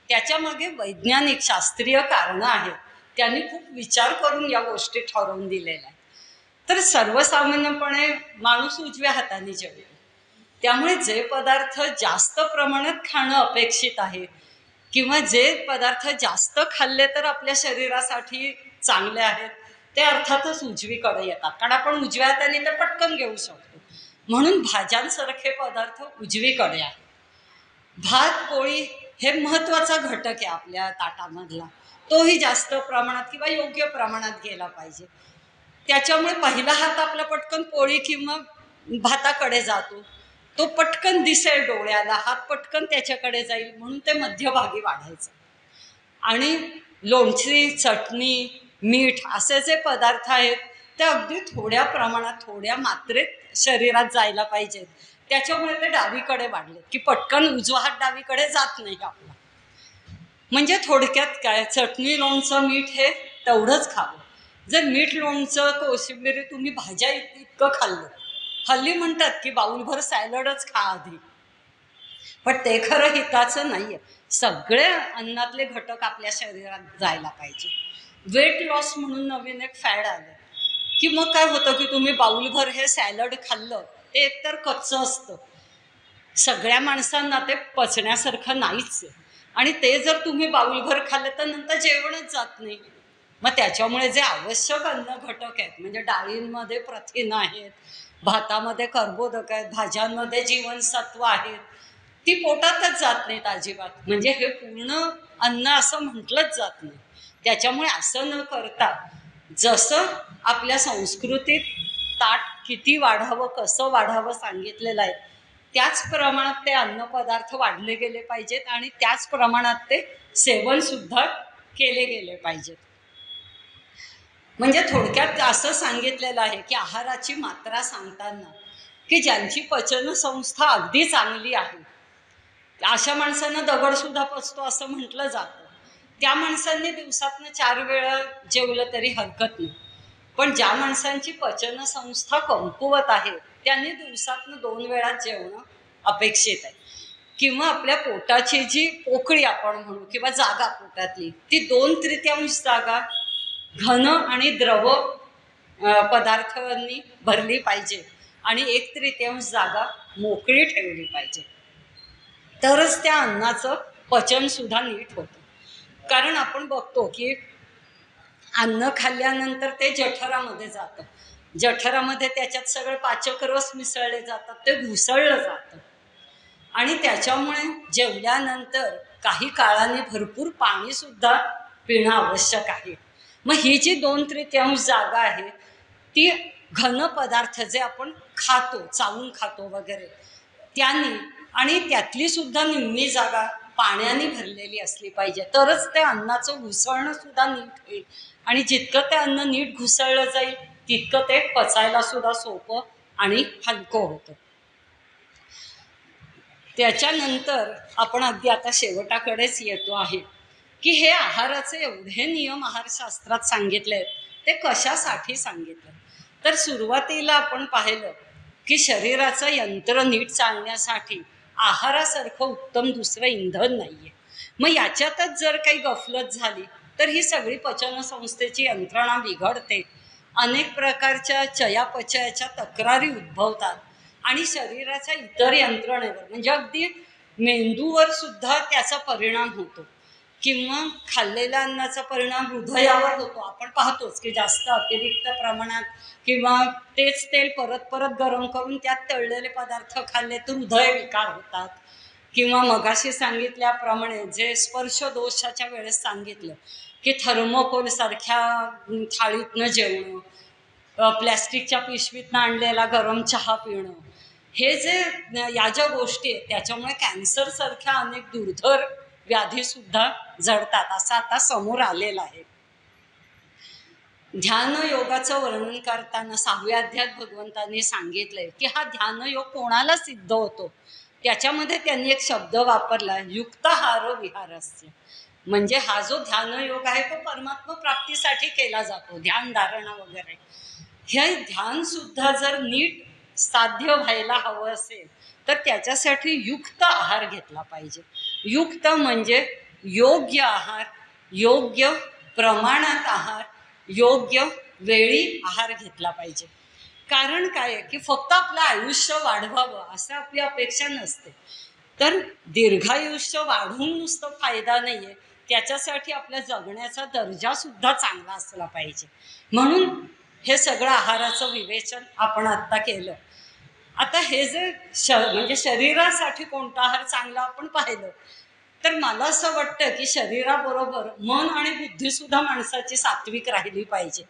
Speaker 1: त्याच्यामागे वैज्ञानिक शास्त्रीय कारणं आहेत. त्यांनी खूप विचार करून या गोष्टी ठरवून दिलेल्या आहेत. तर सर्वसामान्यपणे माणूस उजव्या हाताने जेवतो, त्यामुळे जे पदार्थ जास्त प्रमाणात खाणं अपेक्षित आहे किंवा जे पदार्थ जास्त खाल्ले तर आपल्या शरीरासाठी चांगले आहेत ते अर्थातच उजवीकडे येतात, कारण आपण उजव्या हाताने ते पटकन घेऊ शकतो. म्हणून भाज्यांसारखे पदार्थ उजवीकडे आहेत. भात पोळी हे महत्त्वाचा घटक आहे आपल्या ताटामधला, तोही जास्त प्रमाणात किंवा योग्य प्रमाणात गेला पाहिजे. त्याच्यामुळे पहिला हात आपला पटकन पोळी किंवा भाताकडे जातो, तो पटकन दिसेल डोळ्याला, हात पटकन त्याच्याकडे जाईल, म्हणून ते मध्यभागी वाढायचं. आणि लोणची चटणी मीठ असे जे पदार्थ आहेत ते अगदी थोड्या प्रमाणात थोड्या मात्रेत शरीरात जायला पाहिजेत. त्याच्यामुळे ते डावीकडे वाढले की पटकन उजवा हात डावीकडे जात नाही आपला. म्हणजे थोडक्यात काय, चटणी लोणचं मीठ हे तेवढंच खावं. जर मीठ लोणचं कोशिंबिरी तुम्ही भाज्या इतकं खाल्लं, हल्ली म्हणतात की बाऊलभर सॅलडच खा आधी, पण ते खरं हिताचं नाहीये. सगळे अन्नातले घटक आपल्या शरीरात जायला पाहिजे. वेट लॉस म्हणून नवीन एक फॅड आलं की मग काय होतं की तुम्ही बाऊलभर हे सॅलड खाल्लं, ते एकतर कच्चं असतं, सगळ्या माणसांना ते पचण्यासारखं नाहीच, आणि ते जर तुम्ही बाऊलभर खाल्लं तर नंतर जेवणच जात नाही. मग त्याच्यामुळे जे आवश्यक अन्न घटक आहेत, म्हणजे डाळींमध्ये प्रथिन आहेत, भातामध्ये कर्बोदक आहेत, भाज्यांमध्ये जीवनसत्व आहेत, ती पोटातच जात नाहीत अजिबात. म्हणजे हे पूर्ण अन्न असं म्हटलंच जात नाही. त्याच्यामुळे असं न करता जसं आपल्या संस्कृतीत ताट किती वाढावं, कसं वाढावं सांगितलेलं आहे, त्याच प्रमाणात ते अन्नपदार्थ वाढले गेले पाहिजेत आणि त्याच प्रमाणात ते सेवनसुद्धा केले गेले पाहिजेत. म्हणजे थोडक्यात असं सांगितलेलं आहे की आहाराची मात्रा सांगताना की ज्यांची पचनसंस्था अगदी चांगली आहे, अशा माणसांना दगडसुद्धा पचतो असं म्हटलं जातं. त्या माणसांनी दिवसातनं 4 वेळा जेवलं तरी हरकत नाही. पण ज्या माणसांची पचनसंस्था कमकुवत आहे त्यांनी दिवसातनं 2 वेळा जेवणं अपेक्षित आहे. किंवा आपल्या पोटाची जी पोकळी आपण म्हणू किंवा जागा पोटातली, ती 2/3 जागा घन आणि द्रव पदार्थांनी भरली पाहिजे आणि 1/3 जागा मोकळी ठेवली पाहिजे, तरच त्या अन्नाचं पचनसुद्धा नीट होतं. कारण आपण बघतो की अन्न खाल्ल्यानंतर ते जठरामध्ये जातं, जठरामध्ये त्याच्यात सगळे पाचक रस मिसळले जातात, ते घुसळलं जातं आणि त्याच्यामुळे जेवल्यानंतर काही काळाने भरपूर पाणीसुद्धा पिणं आवश्यक आहे. मग ही जी 2/3 जागा आहे ती घन पदार्थ जे आपण खातो, चावून खातो वगैरे, त्यांनी आणि त्यातली सुद्धा निम्मी जागा पाण्याने भरलेली असली पाहिजे, तरच ते अन्नाचं घुसळणं सुद्धा नीट होईल. आणि जितकं ते अन्न नीट घुसळलं जाईल तितकं ते पचायला सुद्धा सोपं आणि हलकं होतं. त्याच्यानंतर आपण अगदी आता शेवटाकडेच येतो आहे की हे आहाराचे एवढे नियम आहारशास्त्रात सांगितले आहेत, ते कशासाठी सांगितले. तर सुरुवातीला आपण पाहिलं की शरीराचं यंत्र नीट चालण्यासाठी आहारासारखं उत्तम दुसरं इंधन नाही आहे. मग याच्यातच जर काही गफलत झाली तर ही सगळी पचनसंस्थेची यंत्रणा बिघडते, अनेक प्रकारच्या चयापचयाच्या तक्रारी उद्भवतात आणि शरीराच्या इतर यंत्रणेवर म्हणजे अगदी मेंदूवर सुद्धा त्याचा परिणाम होतो किंवा खाल्लेल्या अन्नाचा परिणाम हृदयावर होतो. आपण पाहतोच की जास्त अतिरिक्त प्रमाणात किंवा तेच तेल परत परत गरम करून त्यात तळलेले पदार्थ खाल्ले तर हृदयविकार होतात. किंवा मगाशी सांगितल्याप्रमाणे जे स्पर्श दोषाच्या वेळेस सांगितलं की थर्मोकोलसारख्या थाळीतनं जेवणं, प्लॅस्टिकच्या पिशवीतनं आणलेला गरम चहा पिणं, हे जे या ज्या गोष्टी आहेत त्याच्यामुळे कॅन्सरसारख्या अनेक दुर्धर व्याधीसुद्धा जडतात असं आता समोर आलेलं आहे. ध्यानयोगाचं वर्णन करताना 6व्या अध्यायात भगवंतांनी सांगितलंय की हा ध्यानयोग कोणाला सिद्ध होतो, त्याच्यामध्ये त्यांनी एक शब्द वापरला, युक्ताहार विहारस्य. म्हणजे हा जो ध्यानयोग आहे तो परमात्मा प्राप्तीसाठी केला जातो, ध्यान धारणा वगैरे. हे ध्यान सुद्धा जर नीट साध्य व्हायला हवं असेल तर त्याच्यासाठी युक्त आहार घेतला पाहिजे. युक्त म्हणजे योग्य आहार, योग्य प्रमाणात आहार, योग्य वेळी आहार घेतला पाहिजे. कारण काय आहे की फक्त आपलं आयुष्य वाढवावं असं आपली अपेक्षा नसते, तर दीर्घायुष्य वाढवून नुसतं फायदा नाही आहे, त्याच्यासाठी आपल्या जगण्याचा दर्जासुद्धा चांगला असला पाहिजे. म्हणून हे सगळं आहाराचं विवेचन आपण आत्ता केलं. आता हे जे म्हणजे शरीरासाठी कोणता आहार चांगला आपण पाहिलं, तर मला असं वाटतं की शरीराबरोबर मन आणि बुद्धीसुद्धा माणसाची सात्विक राहिली पाहिजे,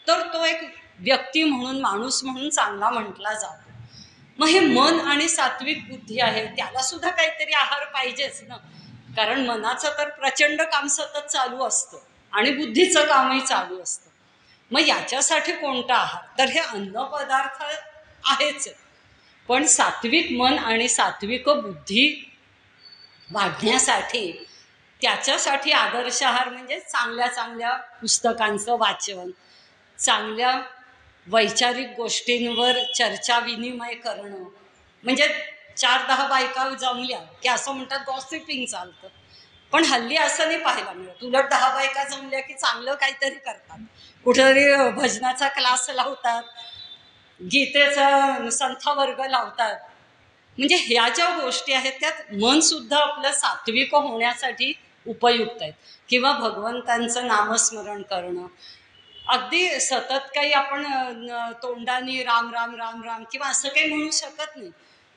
Speaker 1: तर तो एक व्यक्ती म्हणून, माणूस म्हणून चांगला म्हटला जातो. मग हे मन आणि सात्विक बुद्धी आहे त्याला सुद्धा काहीतरी आहार पाहिजेच ना, कारण मनाचं तर प्रचंड काम सतत चालू असतं आणि बुद्धीचं कामही चालू असतं. मग याच्यासाठी कोणता आहार, तर हे अन्नपदार्थ आहेच, पण सात्विक मन आणि सात्विक बुद्धी वाढण्यासाठी त्याच्यासाठी आदर्श आहार म्हणजे चांगल्या चांगल्या पुस्तकांचं वाचन, चांगल्या वैचारिक गोष्टींवर चर्चा विनिमय करणं. म्हणजे 4-10 बायका जमल्या की असं म्हणतात गॉसिपिंग चालतं, पण हल्ली असं नाही पाहायला मिळत. उलट 10 बायका जमल्या की चांगलं काहीतरी करतात, कुठेतरी भजनाचा क्लास लावतात, गीतेचा संथ वर्ग लावतात. म्हणजे ह्या ज्या गोष्टी आहेत त्यात मन सुद्धा आपलं सात्विक होण्यासाठी उपयुक्त आहेत. किंवा भगवंतांचं नामस्मरण करणं, अगदी सतत काही आपण तोंडाने राम राम राम राम किंवा असं काही म्हणू शकत नाही,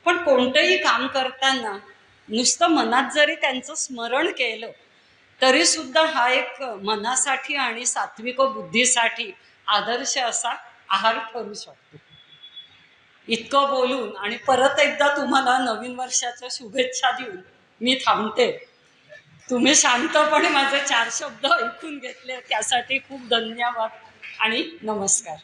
Speaker 1: पण कोणतंही काम करताना नुसतं मनात जरी त्यांचं स्मरण केलं तरी सुद्धा हा एक मनासाठी आणि सात्विक बुद्धीसाठी आदर्श असा आहार ठरू शकतो. इतकं बोलून आणि परत एकदा तुम्हाला नवीन वर्षाच्या शुभेच्छा देऊन मी थांबते. तुम्ही शांतपणे माझे 4 शब्द ऐकून घेतले त्यासाठी खूप धन्यवाद आणि नमस्कार.